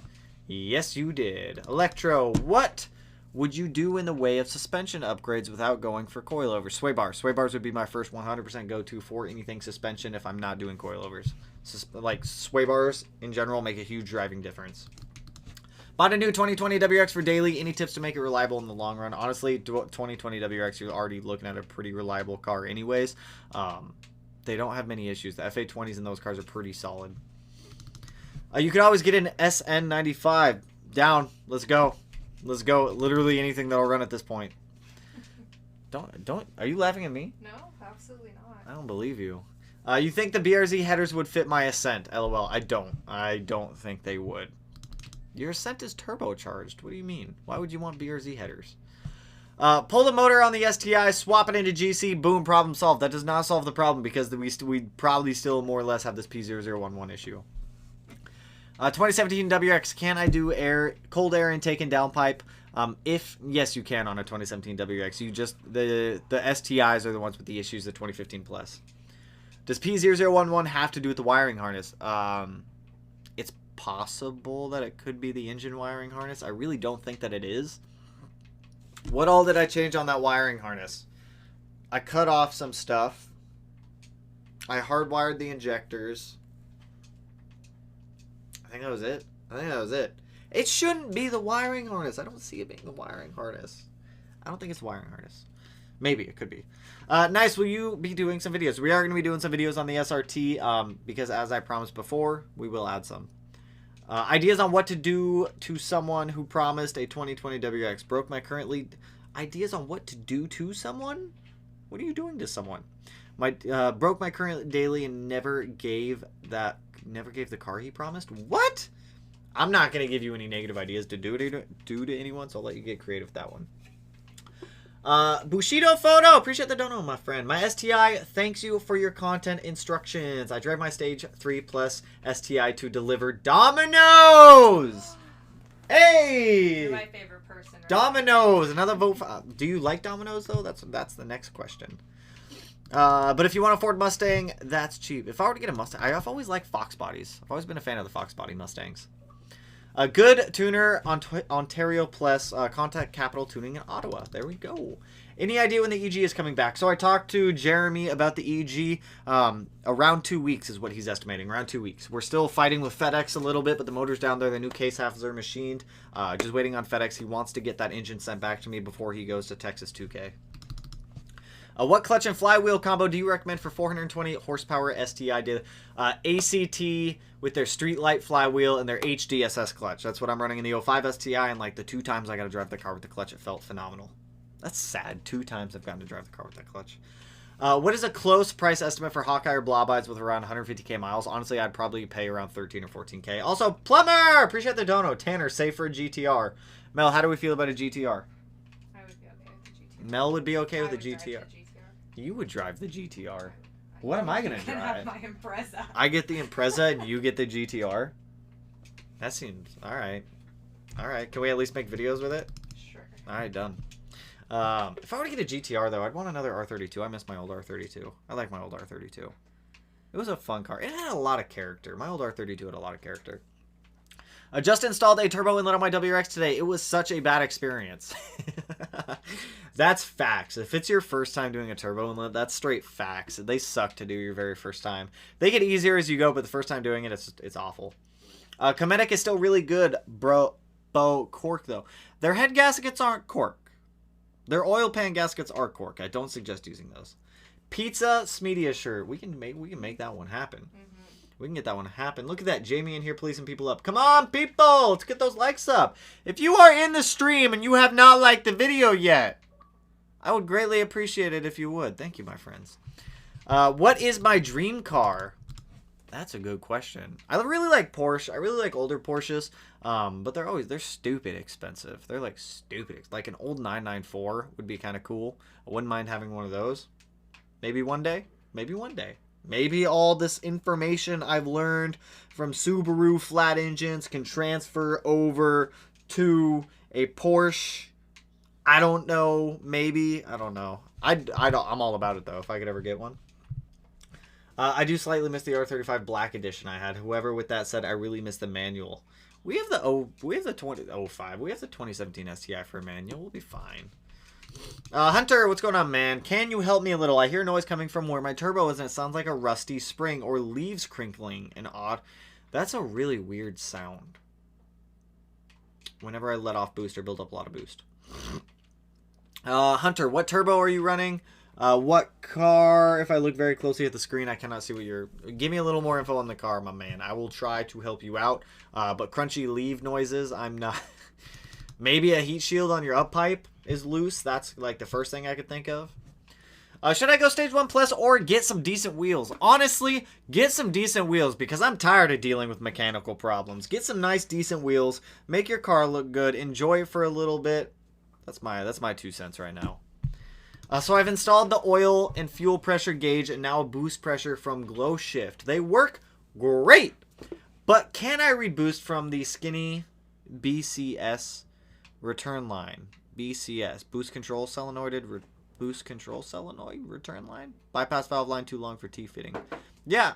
Yes, you did. Electro, what would you do in the way of suspension upgrades without going for coilovers? Sway bars. Sway bars would be my first 100% go-to for anything suspension if I'm not doing coilovers. Like, sway bars in general make a huge driving difference. Bought a new 2020 WRX for daily. Any tips to make it reliable in the long run? Honestly, 2020 WRX, you're already looking at a pretty reliable car anyways. They don't have many issues. The FA20s in those cars are pretty solid. You could always get an SN95. Down. Let's go. Let's go. Literally anything that'll run at this point. Don't. Are you laughing at me? No, absolutely not. I don't believe you. You think the BRZ headers would fit my Ascent? LOL. I don't. I don't think they would. Your Ascent is turbocharged. What do you mean? Why would you want BRZ headers? Pull the motor on the STI, swap it into GC, boom, problem solved. That does not solve the problem because we probably still more or less have this P0011 issue. 2017 WRX, can I do cold air intake and downpipe? Yes, you can on a 2017 WRX. You just the STIs are the ones with the issues. The 2015 plus. Does P0011 have to do with the wiring harness? It's possible that it could be the engine wiring harness. I really don't think that it is. What all did I change on that wiring harness? I cut off some stuff. I hardwired the injectors. I think that was it. It shouldn't be the wiring harness. I don't see it being the wiring harness. I don't think it's the wiring harness. Maybe it could be. Nice. Will you be doing some videos? We are going to be doing some videos on the SRT because, as I promised before, we will add some. Ideas on what to do to someone who promised a 2020 WRX. Broke my current lead. Ideas on what to do to someone? What are you doing to someone? Broke my current daily and never gave the car he promised. What? I'm not going to give you any negative ideas to do to anyone, so I'll let you get creative with that one. Bushido Photo, appreciate the dono, my friend. My STI thanks you for your content instructions. I drive my stage 3 plus STI to deliver Dominoes. Hey, You're my favorite person. Right? Dominoes, another vote. Do you like Dominoes though? That's the next question. But if you want a Ford Mustang, that's cheap. If I were to get a Mustang, I've always liked Fox bodies. I've always been a fan of the Fox body Mustangs. A good tuner on Ontario Plus, contact Capital Tuning in Ottawa. There we go. Any idea when the EG is coming back? So I talked to Jeremy about the EG. Around 2 weeks is what he's estimating. Around 2 weeks. We're still fighting with FedEx a little bit, but the motor's down there. The new case halves are machined. Just waiting on FedEx. He wants to get that engine sent back to me before he goes to Texas 2K. What clutch and flywheel combo do you recommend for 420 horsepower STI? ACT with their Streetlight flywheel and their HDSS clutch. That's what I'm running in the 05 STI, and like the 2 times I got to drive the car with the clutch, it felt phenomenal. That's sad. 2 times I've gotten to drive the car with that clutch. What is a close price estimate for Hawkeye or Blobides with around 150k miles? Honestly, I'd probably pay around 13 or 14k. Also, Plumber! Appreciate the dono. Tanner, safe for a GTR. Mel, how do we feel about a GTR? I would be okay with the GTR. Mel would be okay with a GTR. You would drive the GTR. What am I going to drive? I have my Impreza. I get the Impreza and you get the GTR? That seems... Alright. Alright, can we at least make videos with it? Sure. Alright, done. If I were to get a GTR, though, I'd want another R32. I miss my old R32. I like my old R32. It was a fun car. It had a lot of character. My old R32 had a lot of character. I just installed a turbo inlet on my WRX today. It was such a bad experience. That's facts. If it's your first time doing a turbo inlet, that's straight facts. They suck to do your very first time. They get easier as you go, but the first time doing it, it's awful. Cometic is still really good, bro. Cork, though. Their head gaskets aren't cork. Their oil pan gaskets are cork. I don't suggest using those. Pizza Smedia shirt. We can make that one happen. We can get that one to happen. Look at that. Jamie in here policing people up. Come on, people. Let's get those likes up. If you are in the stream and you have not liked the video yet, I would greatly appreciate it if you would. Thank you, my friends. What is my dream car? That's a good question. I really like Porsche. I really like older Porsches. But they're stupid expensive. They're like stupid. Like an old 994 would be kind of cool. I wouldn't mind having one of those. Maybe one day. Maybe one day. Maybe all this information I've learned from Subaru flat engines can transfer over to a Porsche. I don't know. Maybe. I don't know. I'm all about it, though, if I could ever get one. I do slightly miss the R35 Black Edition I had. However, with that said, I really miss the manual. We have the 2005. We have the 2017 STI for a manual. We'll be fine. Hunter, what's going on, man? Can you help me a little? I hear noise coming from where my turbo is, and it sounds like a rusty spring or leaves crinkling and odd. That's a really weird sound. Whenever I let off boost or build up a lot of boost. Hunter, what turbo are you running? What car? If I look very closely at the screen, I cannot see what you're... Give me a little more info on the car, my man. I will try to help you out. But crunchy leave noises, I'm not... Maybe a heat shield on your up pipe is loose. That's like the first thing I could think of. Should I go stage 1 plus or get some decent wheels? Honestly, get some decent wheels because I'm tired of dealing with mechanical problems. Get some nice, decent wheels. Make your car look good. Enjoy it for a little bit. That's my 2 cents right now. So I've installed the oil and fuel pressure gauge and now a boost pressure from Glow Shift. They work great. But can I read boost from the skinny BCS return line? BCS, boost control solenoid return line? Bypass valve line too long for T-fitting. Yeah,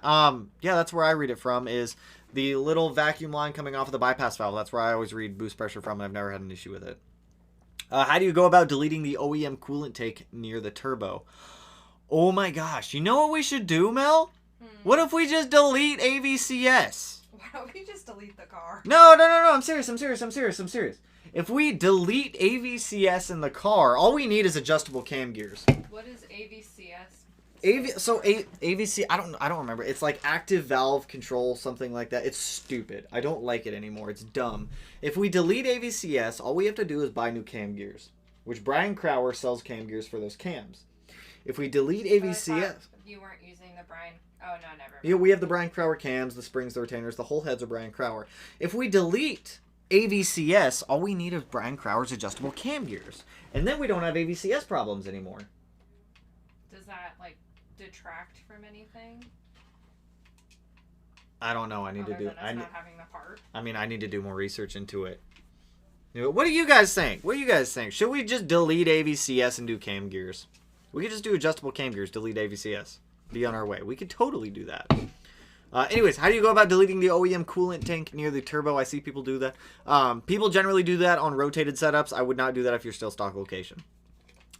that's where I read it from, is the little vacuum line coming off of the bypass valve. That's where I always read boost pressure from, and I've never had an issue with it. How do you go about deleting the OEM coolant tank near the turbo? Oh my gosh, you know what we should do, Mel? What if we just delete AVCS? Why don't we just delete the car? No, I'm serious. If we delete AVCS in the car, all we need is adjustable cam gears. What is AVCS? AVC, I don't remember. It's like active valve control, something like that. It's stupid. I don't like it anymore. It's dumb. If we delete AVCS, all we have to do is buy new cam gears, which Brian Crower sells cam gears for those cams. If we delete AVCS... You weren't using the Brian... Oh, no, never. Yeah, we have the Brian Crower cams, the springs, the retainers, the whole heads are Brian Crower. If we delete AVCS, all we need is Brian Crower's adjustable cam gears. And then we don't have AVCS problems anymore. Does that, like, detract from anything? I don't know. I need to do... not having the part? I mean, I need to do more research into it. What do you guys think? Should we just delete AVCS and do cam gears? We could just do adjustable cam gears, delete AVCS. Be on our way. We could totally do that. Anyways, how do you go about deleting the OEM coolant tank near the turbo? I see people do that. People generally do that on rotated setups. I would not do that if you're still stock location.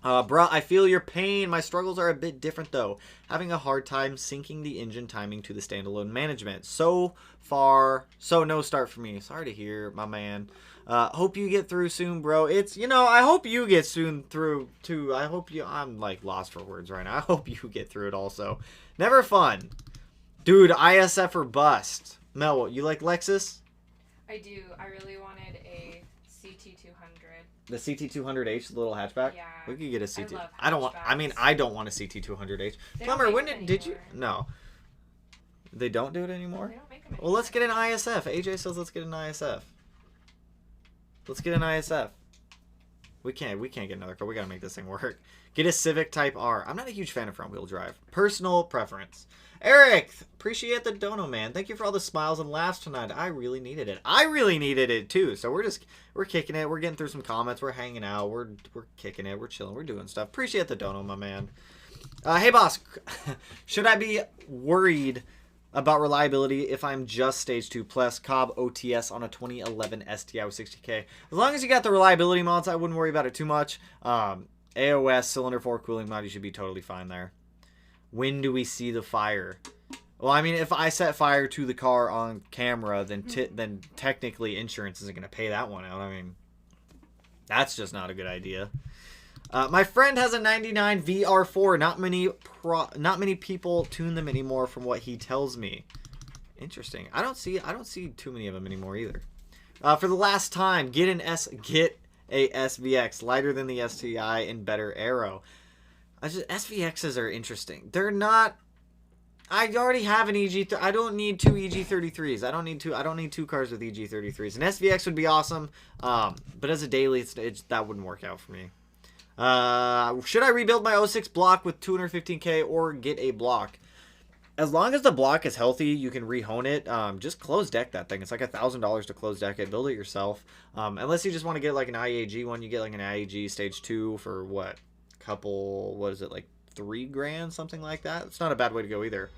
Bruh, I feel your pain. My struggles are a bit different, though. Having a hard time syncing the engine timing to the standalone management. So far, so no start for me. Sorry to hear, my man. Hope you get through soon, bro. It's, I hope you get soon through, too. I'm, like, lost for words right now. I hope you get through it also. Never fun. Dude, ISF or bust. Mel, you like Lexus? I do. I really wanted a CT200. The CT200H, the little hatchback? Yeah. We could get a CT. I love I don't want. I mean, hatchbacks. I don't want a CT200H. They Plumber, don't when make them did you? anymore. No. They don't do it anymore? They don't make them anymore. Well, let's get an ISF. AJ says let's get an ISF. Let's get an ISF. We can't get another car. We gotta make this thing work. Get a Civic Type R. I'm not a huge fan of front wheel drive. Personal preference. Eric, appreciate the dono, man. Thank you for all the smiles and laughs tonight. I really needed it. I really needed it too. So we're kicking it. We're getting through some comments. We're hanging out. We're kicking it. We're chilling. We're doing stuff. Appreciate the dono, my man. Hey boss, should I be worried about reliability if I'm just stage 2 plus Cobb OTS on a 2011 STI with 60K? As long as you got the reliability mods, I wouldn't worry about it too much. AOS, cylinder 4 cooling mod, you should be totally fine there. When do we see the fire? Well, I mean, if I set fire to the car on camera, then technically insurance isn't going to pay that one out. I mean, that's just not a good idea. My friend has a 99 VR4. Not many people tune them anymore from what he tells me. Interesting. I don't see too many of them anymore either. For the last time, get a SVX lighter than the STI and better aero. SVXs are interesting. They're not. I already have an EG. I don't need two EG33s. I don't need two cars with EG33s. An SVX would be awesome, but as a daily, that wouldn't work out for me. Should I rebuild my 06 block with 215K or get a block? As long as the block is healthy, you can rehone it. Just close deck that thing. It's like $1,000 to close deck it. Build it yourself. Unless you just want to get like an IAG one, you get like an IAG stage 2 for what? What is it, like $3,000, something like that? It's not a bad way to go either.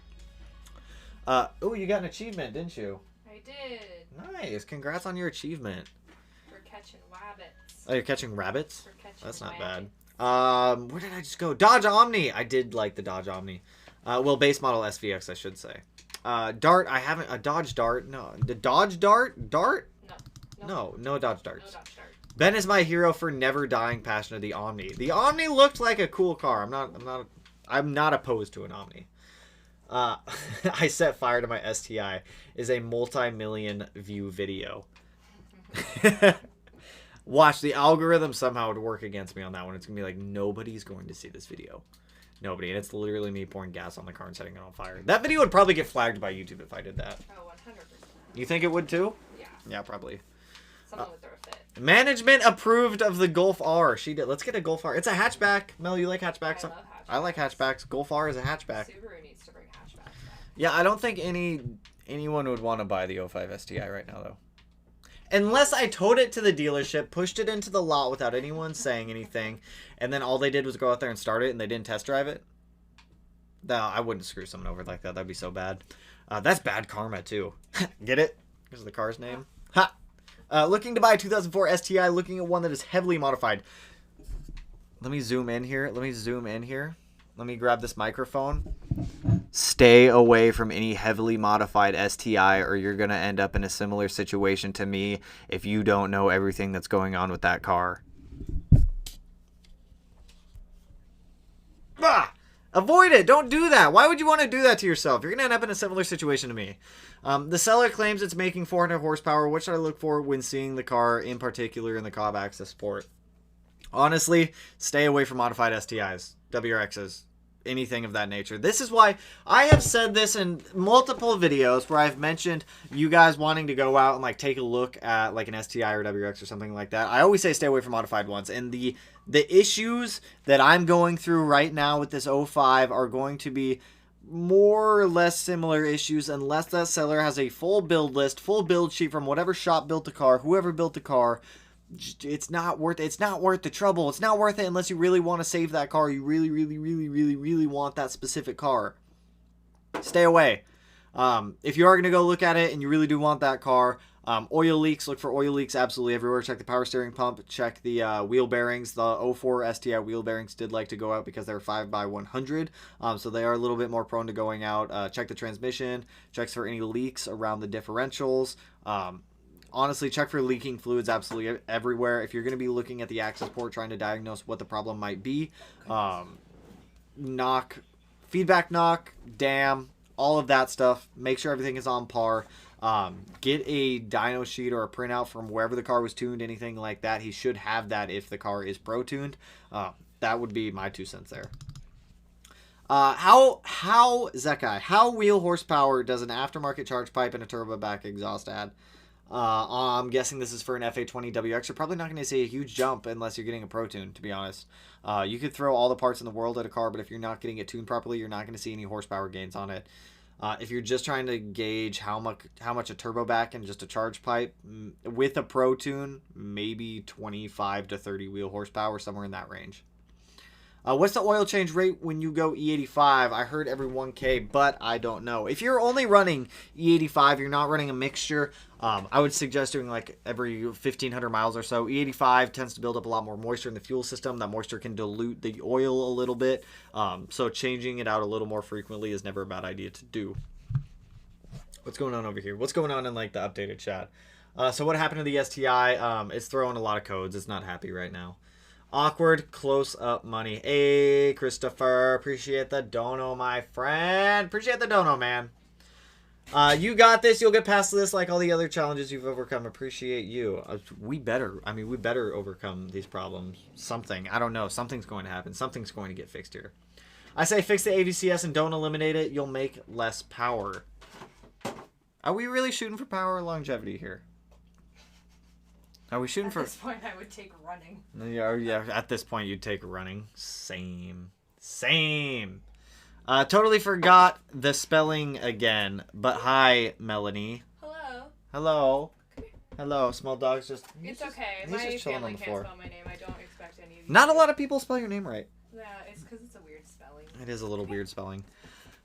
Oh, you got an achievement, didn't you? I did. Nice. Congrats on your achievement. For catching rabbits. Oh, you're catching rabbits? For catching That's not rabbits. bad. Where did I just go? Dodge Omni. I did like the Dodge Omni. Well, base model SVX, I should say. Dart. I haven't. A Dodge Dart. No. The Dodge Dart? Dart? No, no Dodge Darts. No Dodge Dart. Ben is my hero for never dying passion of the Omni. The Omni looked like a cool car. I'm not opposed to an Omni. I set fire to my STI is a multi-million view video. Watch, the algorithm somehow would work against me on that one. It's gonna be like, nobody's going to see this video. Nobody. And it's literally me pouring gas on the car and setting it on fire. That video would probably get flagged by YouTube if I did that. Oh, 100%. You think it would too? Yeah. Yeah, probably. Someone would throw a fit. Management approved of the Golf R. She did. Let's get a Golf R. It's a hatchback. Mel, you like hatchbacks? I love hatchbacks. I like hatchbacks. Golf R is a hatchback. Subaru needs to bring hatchbacks back. Yeah, I don't think anyone would want to buy the 05 STI right now, though. Unless I towed it to the dealership, pushed it into the lot without anyone saying anything, and then all they did was go out there and start it, and they didn't test drive it. No, I wouldn't screw someone over like that. That'd be so bad. That's bad karma, too. Get it? Because of the car's name. Ha! Looking to buy a 2004 STI, looking at one that is heavily modified. Let me zoom in here. Let me grab this microphone. Stay away from any heavily modified STI or you're going to end up in a similar situation to me if you don't know everything that's going on with that car. Ah! Avoid it. Don't do that. Why would you want to do that to yourself? You're going to end up in a similar situation to me. The seller claims it's making 400 horsepower. What should I look for when seeing the car, in particular in the Cobb Access Sport? Honestly, stay away from modified STIs, WRXs, anything of that nature. This is why I have said this in multiple videos where I've mentioned you guys wanting to go out and like take a look at like an STI or WRX or something like that. I always say stay away from modified ones. And the issues that I'm going through right now with this 05 are going to be more or less similar issues unless that seller has a full build list, full build sheet from whatever shop built the car, whoever built the car. It's not worth the trouble. It's not worth it unless you really want to save that car. You really want that specific car. Stay away. If you are going to go look at it and you really do want that car, Oil leaks, look for oil leaks absolutely everywhere. Check the power steering pump. Check the wheel bearings. The 04 STI wheel bearings did like to go out because they're 5x100. So they are a little bit more prone to going out. Check the transmission. Check for any leaks around the differentials. Honestly, check for leaking fluids absolutely everywhere. If you're going to be looking at the access port trying to diagnose what the problem might be, feedback knock, dam, all of that stuff. Make sure everything is on par. Get a dyno sheet or a printout from wherever the car was tuned, anything like that. He should have that if the car is pro tuned. That would be my 2 cents there. How Zekai, how wheel horsepower does an aftermarket charge pipe and a turbo back exhaust add? I'm guessing this is for an FA20WX. You're probably not going to see a huge jump unless you're getting a pro tune, to be honest. You could throw all the parts in the world at a car, but if you're not getting it tuned properly, you're not going to see any horsepower gains on it. If you're just trying to gauge how much a turbo back and just a charge pipe with a pro tune, maybe 25 to 30 wheel horsepower, somewhere in that range. What's the oil change rate when you go E85? I heard every 1K, but I don't know. If you're only running E85, you're not running a mixture, I would suggest doing like every 1,500 miles or so. E85 tends to build up a lot more moisture in the fuel system. That moisture can dilute the oil a little bit. So changing it out a little more frequently is never a bad idea to do. What's going on over here? What's going on in like the updated chat? So what happened to the STI? It's throwing a lot of codes. It's not happy right now. Awkward close-up money. Hey, Christopher. Appreciate the dono, my friend. Appreciate the dono, man. You got this. You'll get past this like all the other challenges you've overcome. Appreciate you. We better overcome these problems. Something. I don't know. Something's going to happen. Something's going to get fixed here. I say fix the AVCS and don't eliminate it. You'll make less power. Are we really shooting for power or longevity here? Are we shooting for... At this point, I would take running. Yeah, at this point, you'd take running. Same. Totally forgot the spelling again. But hi, Melanie. Hello. Hello. Small dog's just... It's okay. He's My just chilling family on the can't floor. spell my name. I don't expect any of you. Not a lot of people spell your name right. Yeah, it's because it's a weird spelling. It is a little weird spelling.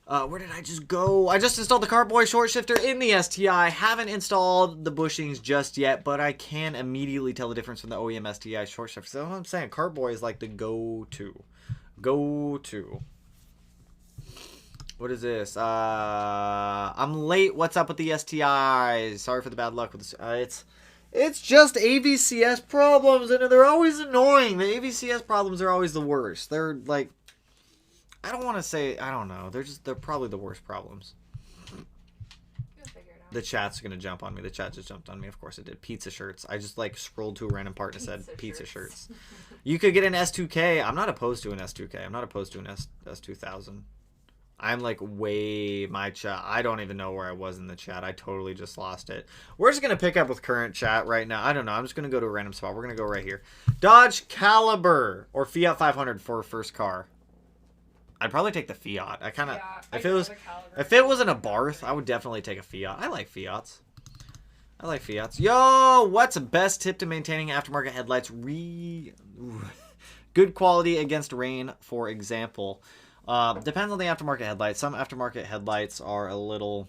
Where did I just go? I just installed the Carboy short shifter in the STI. Haven't installed the bushings just yet, but I can immediately tell the difference from the OEM STI short shifter. So that's what I'm saying. Carboy is like the go-to. What is this? I'm late. What's up with the STIs? Sorry for the bad luck with this. It's just AVCS problems, and they're always annoying. The AVCS problems are always the worst. They're like... I don't want to say, I don't know. They're probably the worst problems. You'll figure it out. The chat's going to jump on me. The chat just jumped on me. Of course it did. Pizza shirts. I just like scrolled to a random part and said pizza shirts. You could get an S2K. I'm not opposed to an S2K. I'm not opposed to an S2000. I'm like my chat. I don't even know where I was in the chat. I totally just lost it. We're just going to pick up with current chat right now. I don't know. I'm just going to go to a random spot. We're going to go right here. Dodge Caliber or Fiat 500 for a first car. I'd probably take the Fiat. If it wasn't a Barth, I would definitely take a Fiat. I like Fiats. Yo, what's the best tip to maintaining aftermarket headlights? Good quality against rain, for example. Depends on the aftermarket headlights. Some aftermarket headlights are a little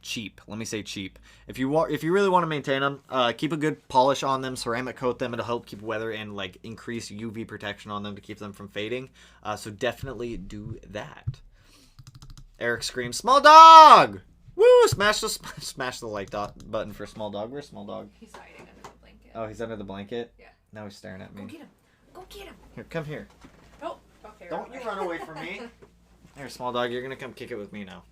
cheap. Let me say cheap. If you really want to maintain them, keep a good polish on them, ceramic coat them. It'll help keep weather and like increase UV protection on them to keep them from fading. So definitely do that. Eric screams, "Small dog!" Woo! Smash the like button for Small Dog. Where's Small Dog? He's hiding under the blanket. Oh, he's under the blanket? Yeah. Now he's staring at me. Go get him. Here, come here. Oh, okay. Don't you run away from me. Here, Small Dog, you're gonna come kick it with me now.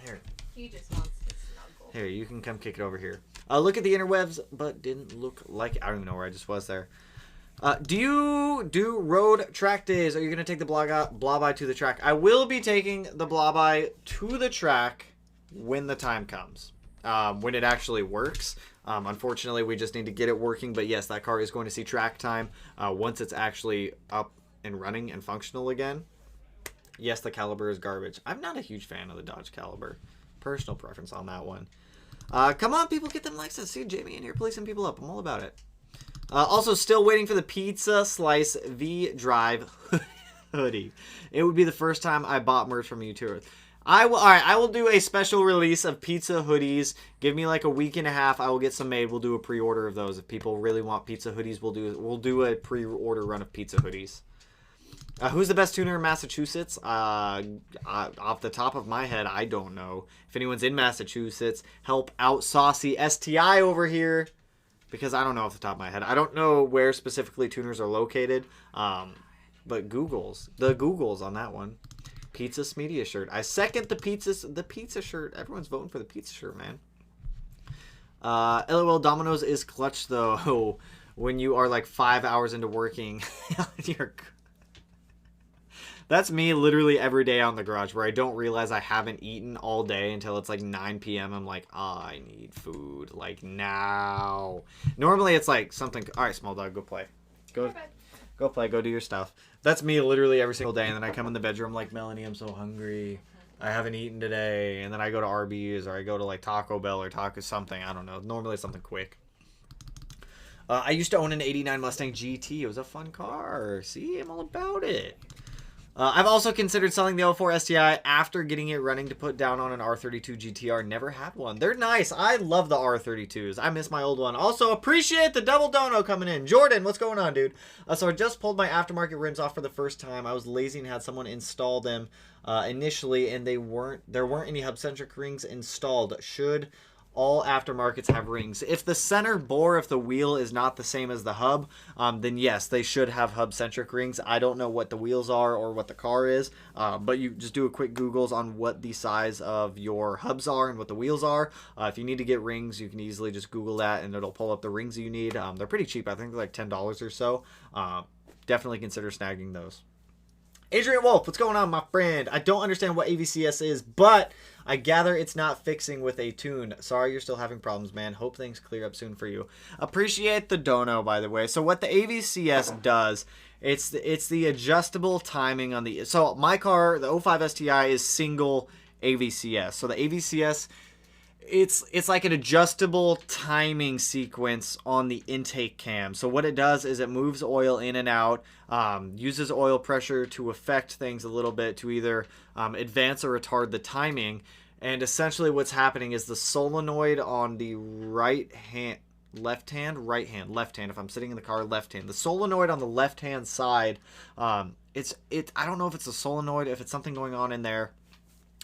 Here. He just wants to snuggle. Here, you can come kick it over here. Look at the interwebs, but didn't look like it. I don't even know where I just was there. Do you do road track days? Are you going to take the Blobeye to the track? I will be taking the Blobeye to the track when the time comes. When it actually works. Unfortunately, we just need to get it working. But yes, that car is going to see track time once it's actually up and running and functional again. Yes, the Caliber is garbage. I'm not a huge fan of the Dodge Caliber. Personal preference on that one. Come on, people, get them likes. See Jamie in here policing people up. I'm all about it. Also, still waiting for the Pizza Slice V Drive hoodie. It would be the first time I bought merch from you too. I will do a special release of pizza hoodies. Give me like a week and a half. I will get some made. We'll do a pre-order of those. If people really want pizza hoodies, we'll do a pre-order run of pizza hoodies. Who's the best tuner in Massachusetts? Off the top of my head, I don't know. If anyone's in Massachusetts, help out Saucy STI over here. Because I don't know off the top of my head. I don't know where specifically tuners are located. But the Googles on that one. Pizza Media shirt. I second the pizza shirt. Everyone's voting for the pizza shirt, man. LOL, Domino's is clutch though. When you are like 5 hours into working, that's me literally every day out in the garage where I don't realize I haven't eaten all day until it's like 9 p.m. I'm like, oh, I need food like now. Normally it's like something. All right, small dog, go play. Go play. Go do your stuff. That's me literally every single day. And then I come in the bedroom like, Melanie, I'm so hungry. I haven't eaten today. And then I go to Arby's or I go to like Taco Bell or Taco something. I don't know. Normally it's something quick. I used to own an 89 Mustang GT. It was a fun car. See, I'm all about it. I've also considered selling the 04 STI after getting it running to put down on an R32 GTR. Never had one. They're nice. I love the R32s. I miss my old one. Also, appreciate the double dono coming in. Jordan, what's going on, dude? So I just pulled my aftermarket rims off for the first time. I was lazy and had someone install them initially, and there weren't any hub-centric rings installed. Should all aftermarkets have rings? If the center bore, if the wheel is not the same as the hub, then yes, they should have hub-centric rings. I don't know what the wheels are or what the car is, but you just do a quick Googles on what the size of your hubs are and what the wheels are. If you need to get rings, you can easily just Google that and it'll pull up the rings you need. They're pretty cheap. I think they're like $10 or so. Definitely consider snagging those. Adrian Wolf, what's going on, my friend? I don't understand what AVCS is, but I gather it's not fixing with a tune. Sorry you're still having problems, man. Hope things clear up soon for you. Appreciate the dono, by the way. So what the AVCS does, it's the adjustable timing on the... So my car, the 05 STI, is single AVCS. So the AVCS... It's like an adjustable timing sequence on the intake cam. So what it does is it moves oil in and out, uses oil pressure to affect things a little bit to either advance or retard the timing. And essentially what's happening is the solenoid on the right hand, left hand, if I'm sitting in the car, left hand. The solenoid on the left hand side, I don't know if it's a solenoid, if it's something going on in there,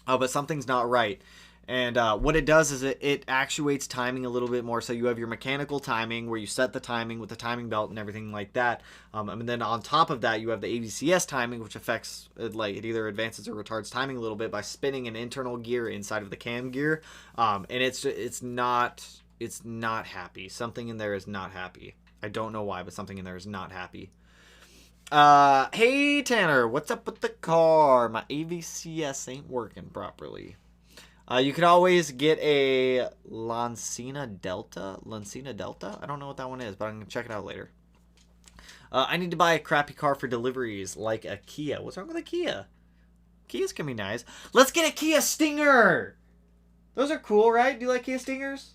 but something's not right. And what it does is it actuates timing a little bit more. So you have your mechanical timing where you set the timing with the timing belt and everything like that. And then on top of that, you have the AVCS timing, which affects, like, it either advances or retards timing a little bit by spinning an internal gear inside of the cam gear. And it's not happy. Something in there is not happy. I don't know why, but something in there is not happy. Hey, Tanner, what's up with the car? My AVCS ain't working properly. You could always get a Lancina Delta. I don't know what that one is, but I'm going to check it out later. I need to buy a crappy car for deliveries, like a Kia. What's wrong with a Kia? Kias can be nice. Let's get a Kia Stinger! Those are cool, right? Do you like Kia Stingers?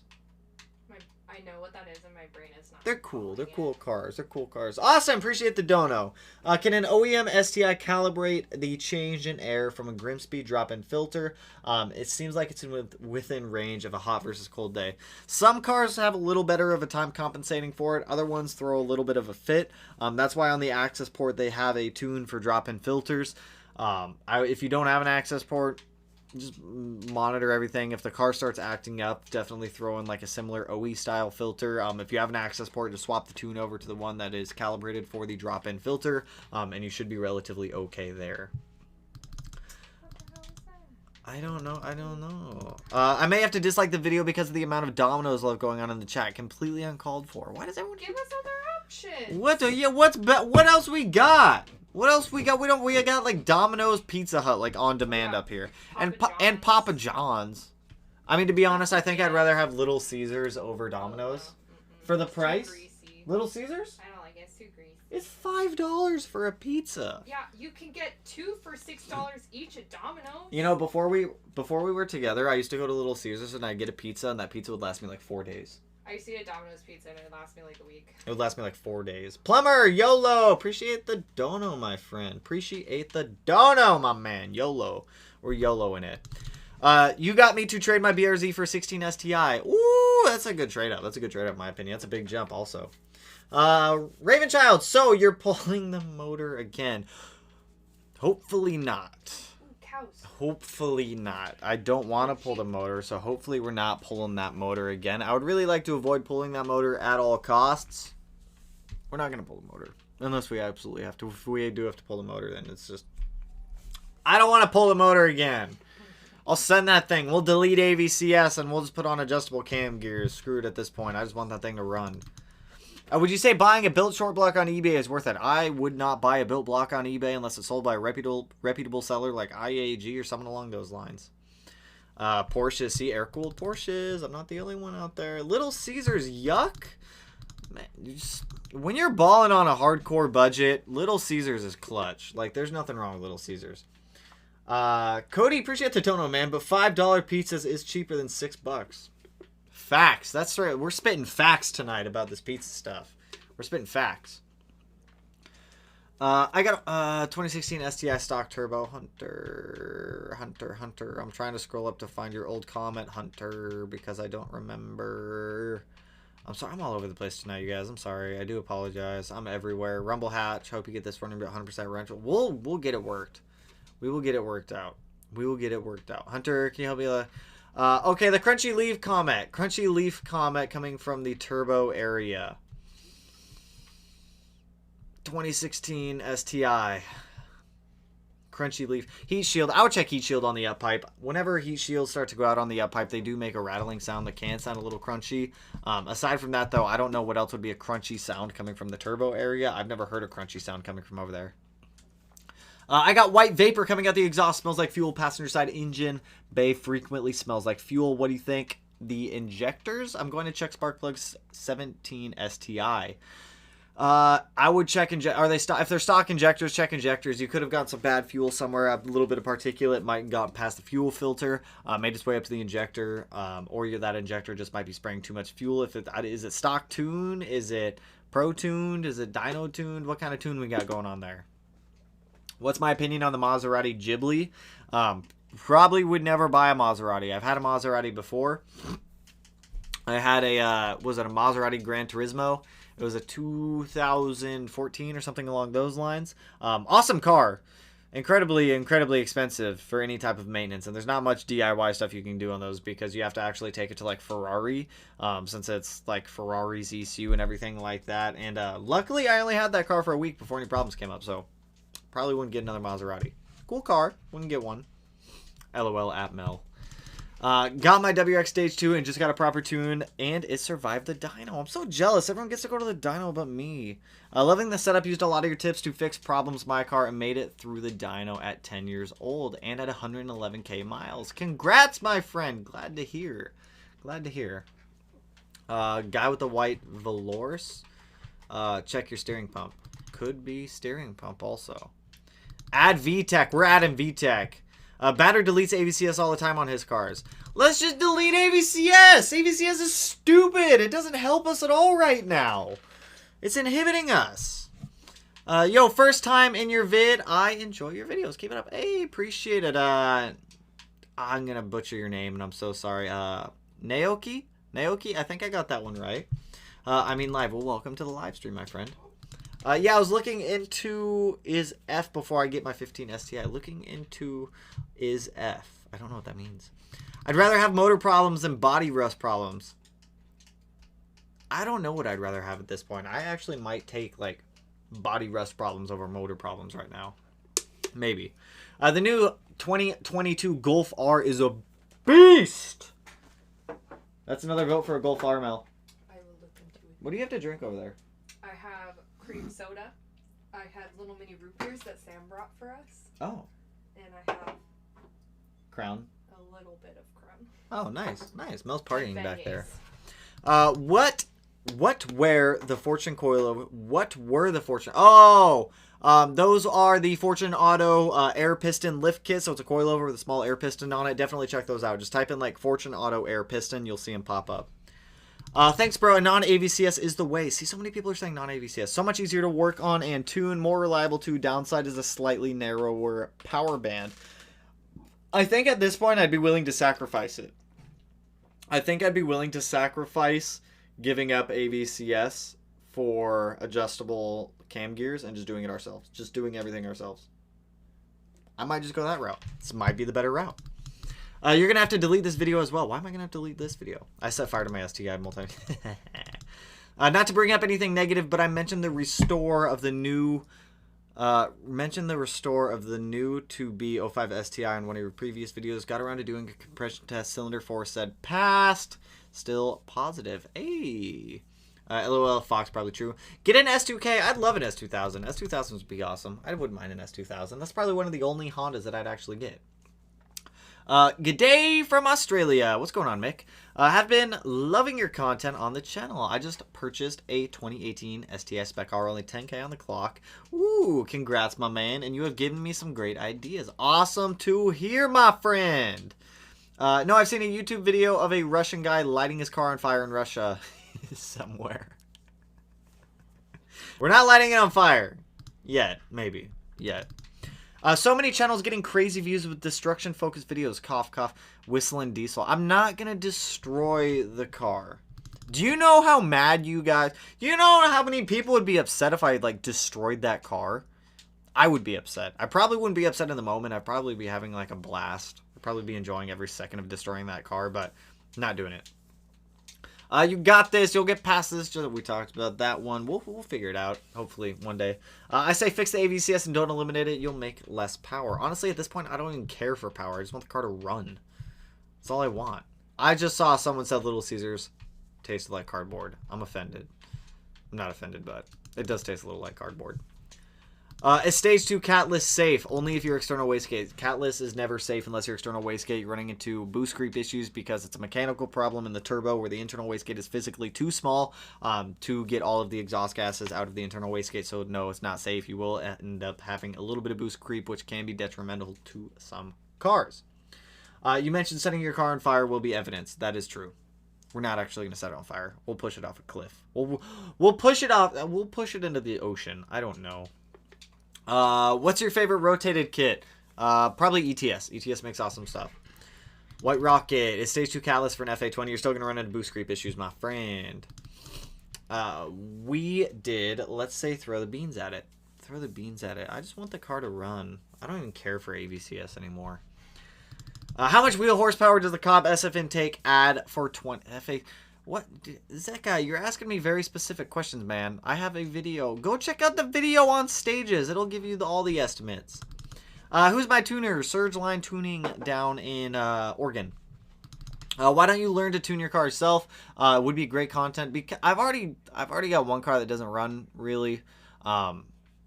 I know what that is, and my brain is not. They're cool. They're cool cars. They're cool cars. Awesome. Appreciate the dono. Can an OEM STI calibrate the change in air from a Grimsby drop-in filter? It seems like it's within range of a hot versus cold day. Some cars have a little better of a time compensating for it. Other ones throw a little bit of a fit. That's why on the access port they have a tune for drop-in filters. If you don't have an access port, just monitor everything. If the car starts acting up, definitely throw in like a similar OE style filter. If you have an access port, just swap the tune over to the one that is calibrated for the drop-in filter, and you should be relatively okay there. I don't know. I may have to dislike the video because of the amount of Domino's love going on in the chat. Completely uncalled for. Why does everyone give us other options? What else we got? What else we got? We got like Domino's, Pizza Hut, like on demand up here, and Papa John's. I mean, to be honest, I think I'd rather have Little Caesars over Domino's for the price. Little Caesars? I don't like it. It's too greasy. It's $5 for a pizza. Yeah, you can get 2 for $6 each at Domino's. You know, before we were together, I used to go to Little Caesars and I'd get a pizza, and that pizza would last me like 4 days. I used to get Domino's pizza and it would last me like a week. It would last me like 4 days. Plumber, YOLO. Appreciate the dono, my friend. Appreciate the dono, my man. YOLO. We're YOLOing it. You got me to trade my BRZ for 16 STI. Ooh, that's a good trade-up. That's a good trade-up, in my opinion. That's a big jump also. Ravenchild, so you're pulling the motor again. Hopefully not. Ooh, cows. Hopefully not. I don't want to pull the motor, so hopefully we're not pulling that motor again. I would really like to avoid pulling that motor at all costs. We're not going to pull the motor. Unless we absolutely have to. If we do have to pull the motor, then it's just... I don't want to pull the motor again. I'll send that thing. We'll delete AVCS and we'll just put on adjustable cam gears. Screw it at this point. I just want that thing to run. Would you say buying a built short block on eBay is worth it? I would not buy a built block on eBay unless it's sold by a reputable seller like IAG or someone along those lines. Porsches. See, air-cooled Porsches. I'm not the only one out there. Little Caesars. Yuck. Man, when you're balling on a hardcore budget, Little Caesars is clutch. Like, there's nothing wrong with Little Caesars. Cody, appreciate the tono, man, but $5 pizzas is cheaper than $6. Facts. That's right. We're spitting facts tonight about this pizza stuff. We're spitting facts. I got 2016 STI stock turbo. Hunter. I'm trying to scroll up to find your old comment, Hunter, because I don't remember. I'm sorry. I'm all over the place tonight, you guys. I'm sorry. I do apologize. I'm everywhere. Rumble Hatch. Hope you get this running about 100% rental. We'll get it worked. We will get it worked out. We will get it worked out. Hunter, can you help me? Okay, the Crunchy Leaf comment. Crunchy Leaf comment coming from the turbo area. 2016 STI. Crunchy Leaf. Heat shield. I would check heat shield on the up pipe. Whenever heat shields start to go out on the up pipe, they do make a rattling sound that can sound a little crunchy. Aside from that, though, I don't know what else would be a crunchy sound coming from the turbo area. I've never heard a crunchy sound coming from over there. I got white vapor coming out the exhaust. Smells like fuel. Passenger side engine bay frequently smells like fuel. What do you think? The injectors? I'm going to check spark plugs 17 STI. I would check are they if they're stock injectors, check injectors. You could have got some bad fuel somewhere. A little bit of particulate might have gotten past the fuel filter, made its way up to the injector, or that injector just might be spraying too much fuel. Is it stock tuned? Is it pro tuned? Is it dyno tuned? What kind of tune we got going on there? What's my opinion on the Maserati Ghibli? Probably would never buy a Maserati. I've had a Maserati before. I had a Maserati Gran Turismo. It was a 2014 or something along those lines. Awesome car. Incredibly expensive for any type of maintenance. And there's not much DIY stuff you can do on those because you have to actually take it to like Ferrari. Since it's like Ferrari's ECU and everything like that. And luckily I only had that car for a week before any problems came up. So probably wouldn't get another Maserati. Cool car. Wouldn't get one. LOL at Mel. Got my WX Stage 2 and just got a proper tune, and it survived the dyno. I'm so jealous. Everyone gets to go to the dyno but me. Loving the setup. Used a lot of your tips to fix problems my car and made it through the dyno at 10 years old and at 111k miles. Congrats, my friend. Glad to hear. Glad to hear. Guy with the white velours. Check your steering pump. Could be steering pump also. Add VTEC. We're adding VTEC. Batter deletes AVCS all the time on his cars. Let's just delete AVCS. AVCS is stupid. It doesn't help us at all right now. It's inhibiting us. Yo, first time in your vid. I enjoy your videos. Keep it up. Hey, appreciate it. I'm going to butcher your name, and I'm so sorry. Naoki? Naoki? I think I got that one right. I mean live. Well, welcome to the live stream, my friend. Yeah, I was looking into is F before I get my 15 STI. Looking into is F. I don't know what that means. I'd rather have motor problems than body rust problems. I don't know what I'd rather have at this point. I actually might take like body rust problems over motor problems right now. Maybe. The new 2022 Golf R is a beast. That's another vote for a Golf R, Mel. I will look into it. What do you have to drink over there? I have cream soda. I had little mini root beers that Sam brought for us. Oh. And I have Crown. a little bit of Crown. Oh, nice. Nice. Mel's partying back Beignets. there. What were the Fortune coilover? What were the Fortune? Oh, those are the Fortune Auto air piston lift kit. So it's a coilover with a small air piston on it. Definitely check those out. Just type in like Fortune Auto air piston. You'll see them pop up. Thanks, bro. A non-AVCS is the way. See, so many people are saying non-AVCS. So much easier to work on and tune, more reliable too. Downside is a slightly narrower power band. I think at this point I'd be willing to sacrifice it. I think I'd be willing to sacrifice giving up AVCS for adjustable cam gears and just doing it ourselves. Just doing everything ourselves. I might just go that route. This might be the better route. You're going to have to delete this video as well. Why am I going to have to delete this video? I set fire to my STI multi. Not to bring up anything negative, but I mentioned the restore of the new... to be 05 STI in one of your previous videos. Got around to doing a compression test. Cylinder 4 said passed. Still positive. Hey. LOL, Fox, probably true. Get an S2K. I'd love an S2000. S2000s would be awesome. I wouldn't mind an S2000. That's probably one of the only Hondas that I'd actually get. Good day from Australia. What's going on, Mick? Have been loving your content on the channel. I just purchased a 2018 STI spec car, only 10K on the clock. Ooh, congrats, my man. And you have given me some great ideas. Awesome to hear, my friend. No, I've seen a YouTube video of a Russian guy lighting his car on fire in Russia somewhere. We're not lighting it on fire. Yet, maybe. Yet. So many channels getting crazy views with destruction-focused videos. Cough, cough, whistling diesel. I'm not going to destroy the car. Do you know how mad you guys... Do you know how many people would be upset if I, like, destroyed that car? I would be upset. I probably wouldn't be upset in the moment. I'd probably be having, like, a blast. I'd probably be enjoying every second of destroying that car, but not doing it. You got this. You'll get past this. We talked about that one. We'll figure it out, hopefully, one day. I say fix the AVCS and don't eliminate it. You'll make less power. Honestly, at this point, I don't even care for power. I just want the car to run. That's all I want. I just saw someone said Little Caesars tasted like cardboard. I'm offended. I'm not offended, but it does taste a little like cardboard. Is Stage 2 Catless safe? Only if your external wastegate. Catless is never safe unless your external wastegate. You're running into boost creep issues because it's a mechanical problem in the turbo where the internal wastegate is physically too small to get all of the exhaust gases out of the internal wastegate. So no, it's not safe. You will end up having a little bit of boost creep, which can be detrimental to some cars. You mentioned setting your car on fire will be evidence. That is true. We're not actually going to set it on fire. We'll push it off a cliff. We'll push it off. We'll push it into the ocean. I don't know. What's your favorite rotated kit? Probably ETS. ETS makes awesome stuff. White Rocket. Is Stage 2 Catless for an FA20? You're still going to run into boost creep issues, my friend. We did, let's say, throw the beans at it. Throw the beans at it. I just want the car to run. I don't even care for AVCS anymore. How much wheel horsepower does the Cobb SF intake add for 20 FA? What is that guy? You're asking me very specific questions, man. I have a video. Go check out the video on stages. It'll give you all the estimates. Who's my tuner? Surge Line Tuning down in Oregon. Why don't you learn to tune your car yourself? Would be great content. Because I've already got one car that doesn't run really.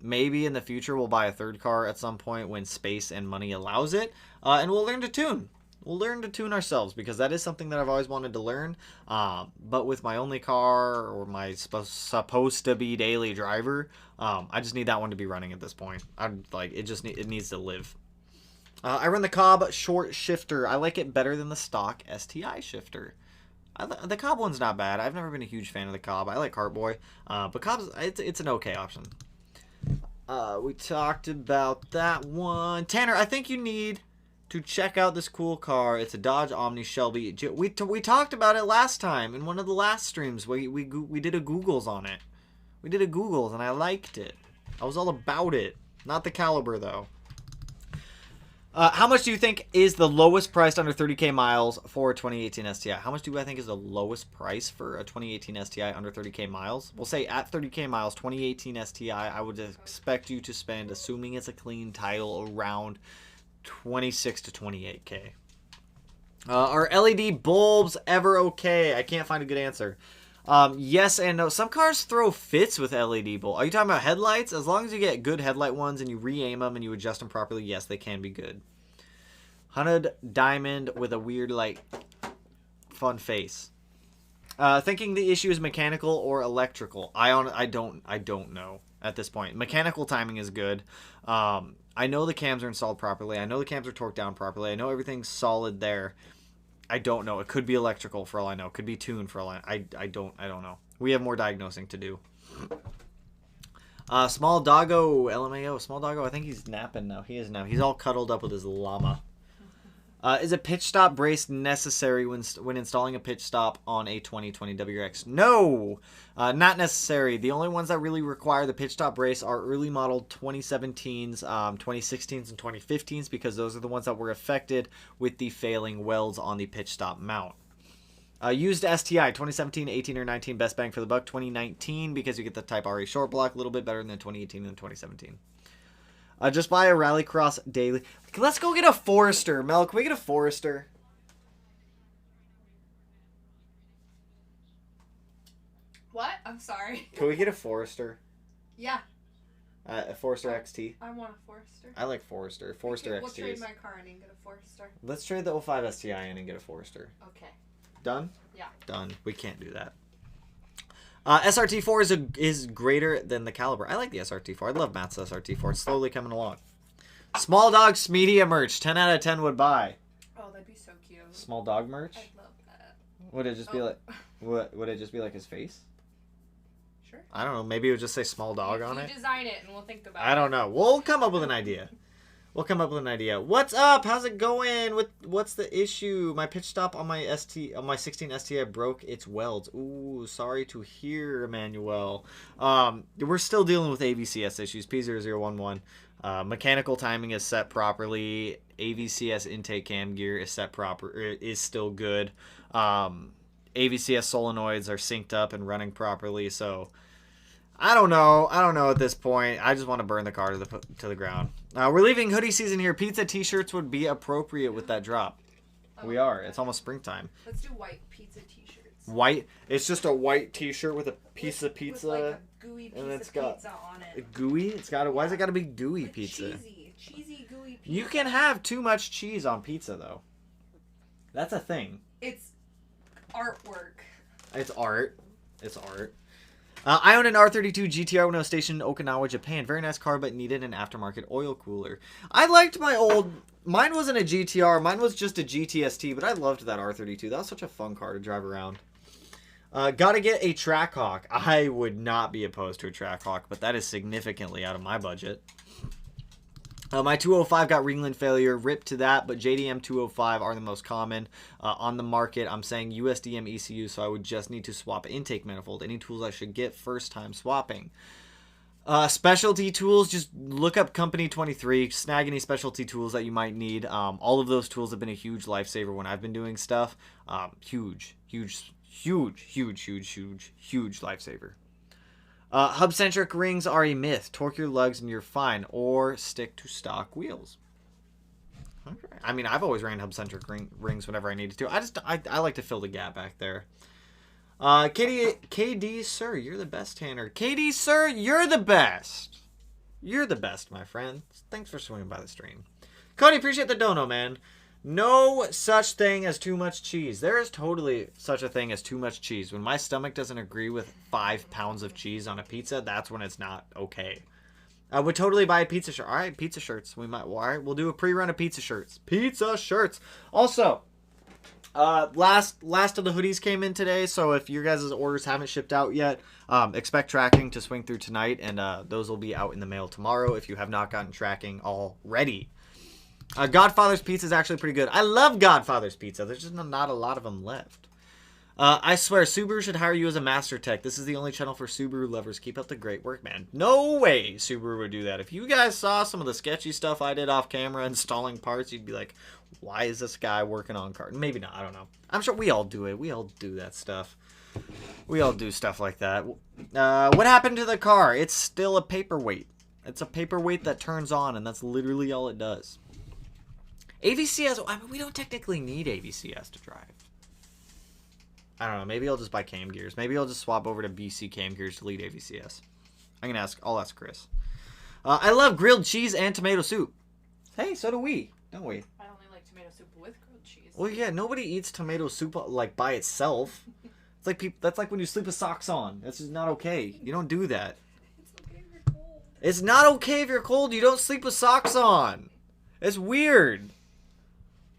Maybe in the future we'll buy a third car at some point when space and money allows it, and we'll learn to tune. We'll learn to tune ourselves because that is something that I've always wanted to learn. But with my only car or my supposed to be daily driver, I just need that one to be running at this point. It needs to live. I run the Cobb short shifter. I like it better than the stock STI shifter. The Cobb one's not bad. I've never been a huge fan of the Cobb. I like Cartboy, but Cobb's it's an okay option. We talked about that one. Tanner, I think you need to check out this cool car. It's a Dodge Omni Shelby. We talked about it last time in one of the last streams. We did a Googles on it. We did a Googles and I liked it. I was all about it. Not the caliber though. How much do you think is the lowest priced under 30k miles for a 2018 STI? How much do I think is the lowest price for a 2018 STI under 30k miles? We'll say at 30k miles, 2018 STI, I would expect you to spend, assuming it's a clean title, around 26 to 28k. Are LED bulbs ever okay? I can't find a good answer. Yes and no. Some cars throw fits with LED bulb. Are you talking about headlights? As long as you get good headlight ones and you re-aim them and you adjust them properly, yes, they can be good. Hunted diamond with a weird, like, fun face. Thinking the issue is mechanical or electrical. I don't know at this point. Mechanical timing is good. I know the cams are installed properly. I know the cams are torqued down properly. I know everything's solid there. I don't know. It could be electrical for all I know. It could be tuned for all I don't know. We have more diagnosing to do. Small doggo, LMAO. Small doggo, I think he's napping now. He is now. He's all cuddled up with his llama. Is a pitch stop brace necessary when installing a pitch stop on a 2020 WRX? No, not necessary. The only ones that really require the pitch stop brace are early model 2017s, 2016s, and 2015s because those are the ones that were affected with the failing welds on the pitch stop mount. Used STI 2017, 18, or 19 best bang for the buck. 2019 because you get the Type RE short block a little bit better than 2018 and 2017. Just buy a Rallycross daily. Let's go get a Forester. Mel, can we get a Forester? What? I'm sorry. Can we get a Forester? Yeah. A Forester XT. I want a Forester. I like Forester. Forester XT. We'll trade my car in and get a Forester. Let's trade the 05 STI in and get a Forester. Okay. Done? Yeah. Done. We can't do that. SRT4 is greater than the Caliber. I like the SRT4. I love Matt's SRT4. It's slowly coming along. Small dog media merch. 10 out of 10 would buy. Oh, that'd be so cute. Small dog merch? I'd love that. Would it just be like... Would it just be like his face? Sure. I don't know. Maybe it would just say small dog on it. You design it and we'll think about it. I don't know. We'll come up with an idea. What's up? How's it going? What's the issue? My pitch stop on my 16 STI broke its welds. Ooh, sorry to hear, Emmanuel. We're still dealing with AVCS issues. P0011. Mechanical timing is set properly. AVCS intake cam gear is set is still good. AVCS solenoids are synced up and running properly. So I don't know at this point. I just want to burn the car to the ground. We're leaving hoodie season here. Pizza t-shirts would be appropriate with that drop. We are. It's almost springtime. Let's do white pizza t-shirts. White? It's just a white t-shirt with a piece of pizza. With like a gooey piece of pizza on it. Gooey? Why has it got to be gooey like pizza? Cheesy gooey pizza. You can have too much cheese on pizza though. That's a thing. It's artwork. It's art. I own an R32 GTR when I was stationed in Okinawa, Japan. Very nice car, but needed an aftermarket oil cooler. I liked my old... Mine wasn't a GTR. Mine was just a GTST, but I loved that R32. That was such a fun car to drive around. Gotta get a Trackhawk. I would not be opposed to a Trackhawk, but that is significantly out of my budget. My 205 got Ringland failure, ripped to that, but JDM 205 are the most common on the market. I'm saying USDM ECU, so I would just need to swap intake manifold. Any tools I should get first time swapping. Specialty tools, just look up Company 23, snag any specialty tools that you might need. All of those tools have been a huge lifesaver when I've been doing stuff. Huge lifesaver. Hub-centric rings are a myth. Torque your lugs and you're fine, or stick to stock wheels. Okay. I mean, I've always ran hub-centric rings whenever I needed to. I like to fill the gap back there. KD, sir, you're the best, Tanner. KD, sir, you're the best. You're the best, my friend. Thanks for swinging by the stream. Cody, appreciate the dono, man. No such thing as too much cheese. There is totally such a thing as too much cheese. When my stomach doesn't agree with 5 pounds of cheese on a pizza, that's when it's not okay. I would totally buy a pizza shirt. All right, pizza shirts. All right, we'll do a pre-run of pizza shirts. Pizza shirts. Also, last of the hoodies came in today, so if your guys' orders haven't shipped out yet, expect tracking to swing through tonight, and those will be out in the mail tomorrow if you have not gotten tracking already. Godfather's Pizza is actually pretty good. I love Godfather's Pizza. There's just not a lot of them left. I swear, Subaru should hire you as a master tech. This is the only channel for Subaru lovers. Keep up the great work, man. No way Subaru would do that. If you guys saw some of the sketchy stuff I did off camera installing parts, you'd be like, why is this guy working on cars? Maybe not. I don't know. I'm sure we all do it. We all do that stuff. We all do stuff like that. What happened to the car? It's still a paperweight. It's a paperweight that turns on, and that's literally all it does. AVCS, I mean, we don't technically need AVCS to drive. I don't know. Maybe I'll just buy cam gears. Maybe I'll just swap over to BC cam gears to lead AVCS. I'll ask Chris. I love grilled cheese and tomato soup. Hey, so do we, don't we? I only like tomato soup with grilled cheese. Well, yeah, nobody eats tomato soup like by itself. It's like that's like when you sleep with socks on. That's just not okay. You don't do that. It's okay if you're cold. It's not okay if you're cold. You don't sleep with socks on. It's weird.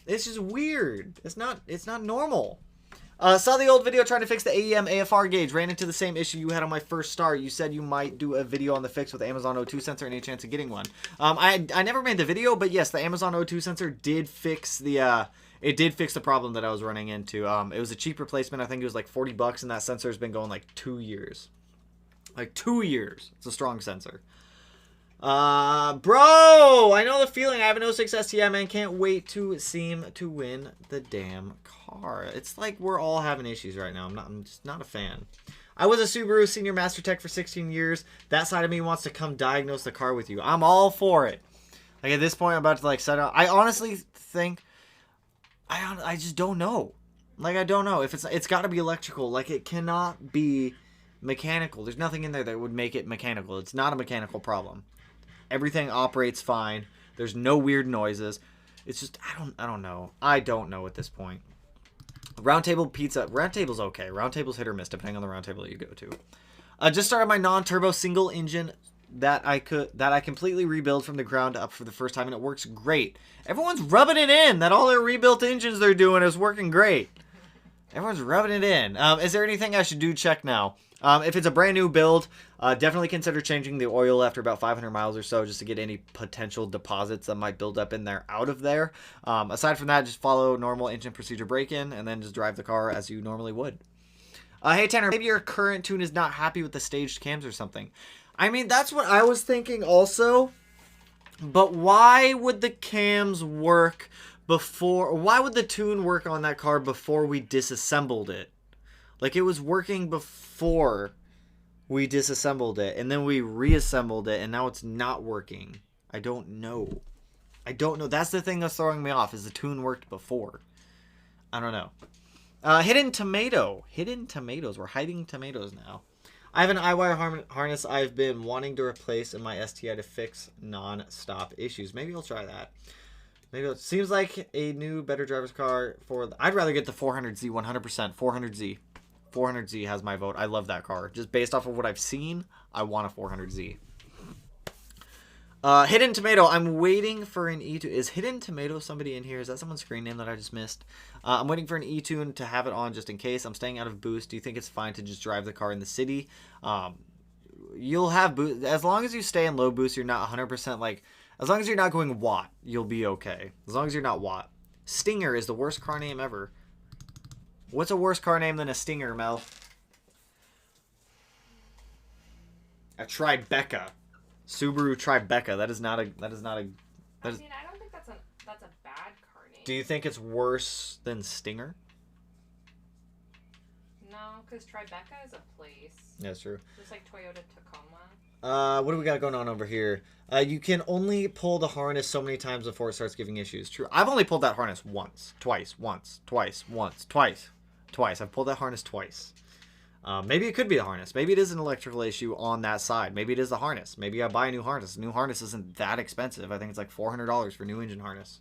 It's just weird. It's not normal. Saw the old video trying to fix the AEM AFR gauge. Ran into the same issue you had on my first start. You said you might do a video on the fix with the Amazon O2 sensor. Any chance of getting one? I never made the video, but yes, the Amazon O2 sensor did fix the it did fix the problem that I was running into. It was a cheap replacement. I think it was like $40, and that sensor has been going like 2 years. Like 2 years. It's a strong sensor. Bro, I know the feeling. I have an 06 STI, man. Can't wait to seem to win the damn car. It's like we're all having issues right now. I'm just not a fan. I was a Subaru senior master tech for 16 years. That side of me wants to come diagnose the car with you. I'm all for it. Like at this point, I'm about to like set up. I honestly think I just don't know. Like I don't know if it's got to be electrical. Like it cannot be mechanical. There's nothing in there that would make it mechanical. It's not a mechanical problem. Everything operates fine. There's no weird noises. It's just I don't know. I don't know at this point. Roundtable pizza. Roundtable's okay. Roundtable's hit or miss depending on the roundtable that you go to. Just started my non-turbo single engine that I completely rebuild from the ground up for the first time, and it works great. Everyone's rubbing it in that all their rebuilt engines they're doing is working great. Everyone's rubbing it in. Is there anything I should do? Check now. If it's a brand new build, definitely consider changing the oil after about 500 miles or so just to get any potential deposits that might build up in there out of there. Aside from that, just follow normal engine procedure break-in and then just drive the car as you normally would. Hey, Tanner, maybe your current tune is not happy with the staged cams or something. I mean, that's what I was thinking also. But why would the cams work before... Why would the tune work on that car before we disassembled it? Like, it was working before we disassembled it, and then we reassembled it, and now it's not working. I don't know. That's the thing that's throwing me off, is the tune worked before. I don't know. Hidden tomato. Hidden tomatoes. We're hiding tomatoes now. I have an iWire harness I've been wanting to replace in my STI to fix non-stop issues. Maybe I'll try that. Maybe it seems like a new, better driver's car for... I'd rather get the 400Z 100%. 400Z. 400Z has my vote. I love that car. Just based off of what I've seen, I want a 400Z. Hidden Tomato. I'm waiting for an E2. Is Hidden Tomato somebody in here? Is that someone's screen name that I just missed? I'm waiting for an E-Tune to have it on just in case. I'm staying out of boost. Do you think it's fine to just drive the car in the city? You'll have boost. As long as you stay in low boost, you're not 100% like... As long as you're not going watt, you'll be okay. As long as you're not watt. Stinger is the worst car name ever. What's a worse car name than a Stinger, Mel? A Tribeca. Subaru Tribeca. That is not a. I mean, I don't think that's a bad car name. Do you think it's worse than Stinger? No, because Tribeca is a place. That's true. Just like Toyota Tacoma. What do we got going on over here? You can only pull the harness so many times before it starts giving issues. True. I've only pulled that harness once, twice. I've pulled that harness twice. Maybe it could be the harness. Maybe it is an electrical issue on that side. Maybe it is the harness. Maybe I buy a new harness. A new harness isn't that expensive. I think it's like $400 for a new engine harness.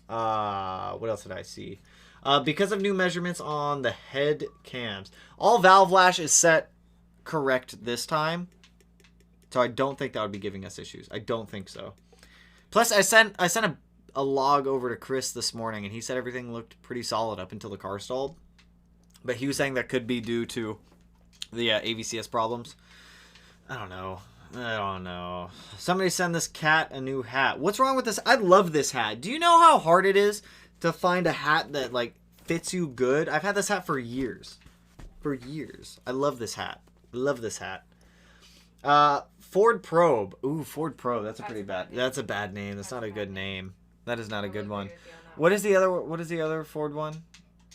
What else did I see? Because of new measurements on the head cams. All valve lash is set correct this time. So I don't think that would be giving us issues. I don't think so. Plus, I sent a log over to Chris this morning, and he said everything looked pretty solid up until the car stalled. But he was saying that could be due to the AVCS problems. I don't know. Somebody send this cat a new hat. What's wrong with this? I love this hat. Do you know how hard it is to find a hat that like fits you good? I've had this hat for years. I love this hat. Ford Probe. Ooh, Ford Probe. That's a bad name. That's not a good name. That is not a good one. What is the other Ford one?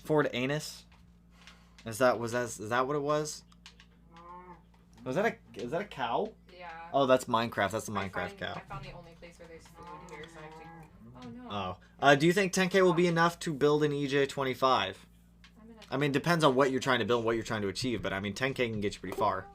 Ford Anus? Is that what it was? Is that a cow? Yeah. Oh, that's Minecraft. That's the Minecraft cow. I found the only place where there's food here, so I actually... Oh, no. Oh. Do you think 10K will be enough to build an EJ25? I mean, it depends on what you're trying to build, what you're trying to achieve, but I mean, 10K can get you pretty far.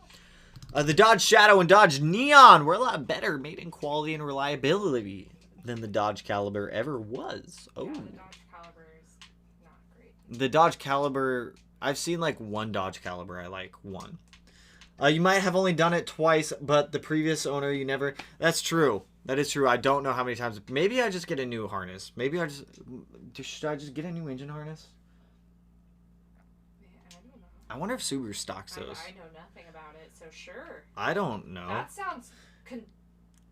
The Dodge Shadow and Dodge Neon were a lot better, made in quality and reliability than the Dodge Caliber ever was. Oh. Yeah, the Dodge Caliber is not great. The Dodge Caliber, I've seen like one Dodge Caliber I like. One. You might have only done it twice, but the previous owner, you never... That's true. That is true. I don't know how many times. Maybe I just get a new harness. Maybe I just... Should I just get a new engine harness? Man, I don't know. I wonder if Subaru stocks those. I know nothing about it, so sure. I don't know. That sounds...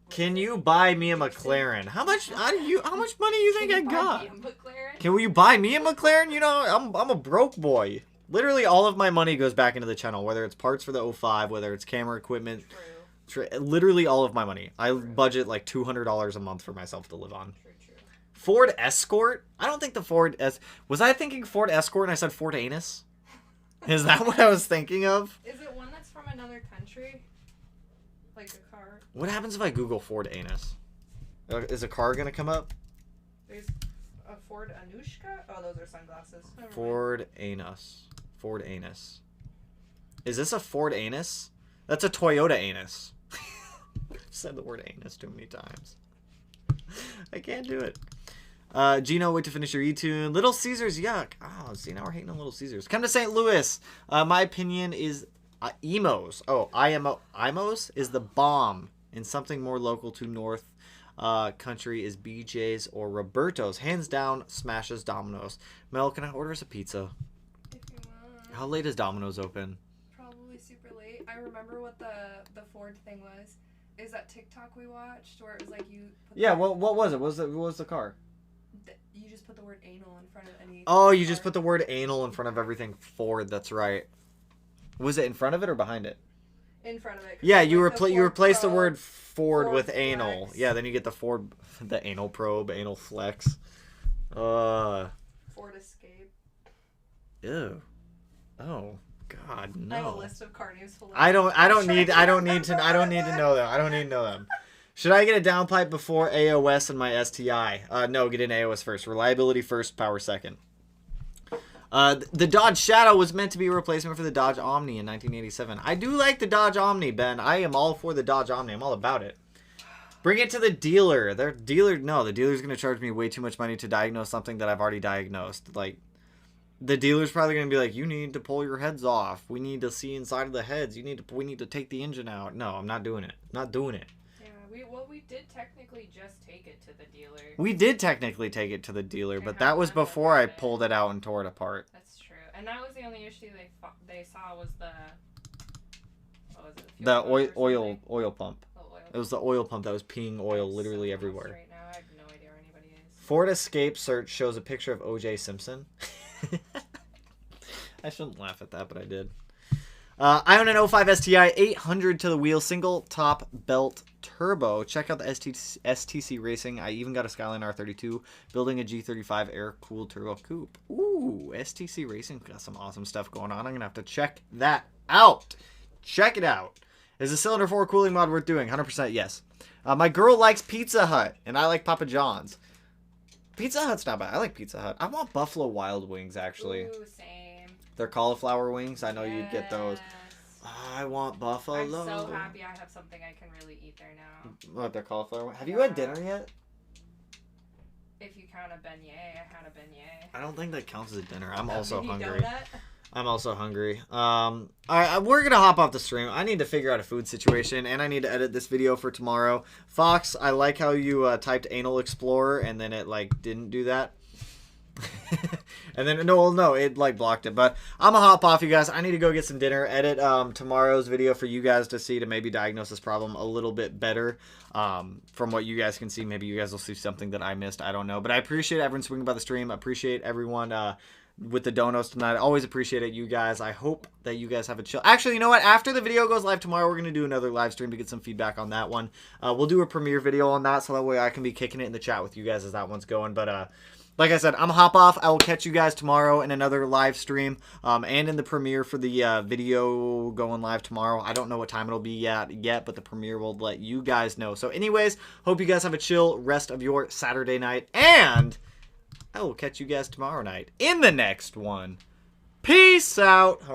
Can you buy me a McLaren? How much money do you think I got? Can you buy me a McLaren? Can you buy me a McLaren? You know, I'm a broke boy. Literally all of my money goes back into the channel, whether it's parts for the 05, whether it's camera equipment. True. Literally all of my money. I budget like $200 a month for myself to live on. True. Ford Escort? I don't think the Ford Was I thinking Ford Escort and I said Ford Anus? Is that what I was thinking of? Is it one that's from another country? Like a car? What happens if I Google Ford Anus? Is a car gonna come up? There's a Ford Anushka? Oh, those are sunglasses. Never mind. Ford Anus. Ford Anus. Is this a Ford Anus? That's a Toyota Anus. I've said the word anus too many times. I can't do it. Gino, wait to finish your E-tune. Little Caesars, yuck. Oh, see, now we're hating on Little Caesars. Come to St. Louis. My opinion is Emos. Oh, Imos is the bomb. And something more local to North country is BJ's or Roberto's. Hands down, smashes Domino's. Mel, can I order us a pizza? If you want. How late is Domino's open? Probably super late. I remember what the Ford thing was. Is that TikTok we watched where it was like you... Yeah, what was it? What was the car? You just put the word anal in front of any... Oh, you just put the word anal in front of everything Ford. That's right. Was it in front of it or behind it? In front of it. Yeah, you like replace the word Ford with Ford anal. Flex. Yeah, then you get the Ford, the anal probe, anal flex. Ford Escape. Ew. Oh God, no. I have a list of car names full of... I don't need to know them. I don't need to know them. Should I get a downpipe before AOS and my STI? No, get in AOS first. Reliability first, power second. The Dodge Shadow was meant to be a replacement for the Dodge Omni in 1987. I do like the Dodge Omni, Ben. I am all for the Dodge Omni. I'm all about it. Bring it to the dealer. The dealer's going to charge me way too much money to diagnose something that I've already diagnosed. Like, the dealer's probably going to be like, you need to pull your heads off. We need to see inside of the heads. We need to take the engine out. No, I'm not doing it. Not doing it. We did technically just take it to the dealer. We did technically take it to the dealer, but that was before I pulled it out and tore it apart. That's true. And that was the only issue they saw was the... What was it? The Fuel oil pump. Oh, oil. It was the oil pump that was peeing oil I'm literally so everywhere. lost right now. I have no idea where anybody is. Ford Escape search shows a picture of O.J. Simpson. I shouldn't laugh at that, but I did. I own an 05 STI 800 to the wheel, single top belt turbo. Check out the STC Racing. I even got a Skyline R32, building a G35 air-cooled turbo coupe. Ooh, STC Racing got some awesome stuff going on. I'm going to have to check that out. Check it out. Is the cylinder 4 cooling mod worth doing? 100% yes. My girl likes Pizza Hut, and I like Papa John's. Pizza Hut's not bad. I like Pizza Hut. I want Buffalo Wild Wings, actually. Ooh, same. They're cauliflower wings. I know you'd get those. Yes. I want buffalo. I'm so happy I have something I can really eat there now. What, they're cauliflower? Have you had dinner yet? If you count a beignet, I had a beignet. I don't think that counts as a dinner. I'm also mini hungry. donut? I'm also hungry. All right, we're gonna hop off the stream. I need to figure out a food situation, and I need to edit this video for tomorrow. Fox, I like how you typed Anal Explorer, and then it like didn't do that. And then no, it like blocked it. But I'm gonna hop off, you guys. I need to go get some dinner, edit tomorrow's video for you guys to see, to maybe diagnose this problem a little bit better. From what you guys can see, maybe you guys will see something that I missed. I don't know, but I appreciate everyone swinging by the stream. I appreciate everyone with the donos tonight. I always appreciate it, you guys. I hope that you guys have a chill. Actually, you know what? After the video goes live tomorrow, we're gonna do another live stream to get some feedback on that one. We'll do a premiere video on that, so that way I can be kicking it in the chat with you guys as that one's going. But like I said, I'm gonna hop off. I will catch you guys tomorrow in another live stream, and in the premiere for the video going live tomorrow. I don't know what time it'll be yet, but the premiere will let you guys know. So anyways, hope you guys have a chill rest of your Saturday night, and I will catch you guys tomorrow night in the next one. Peace out, home.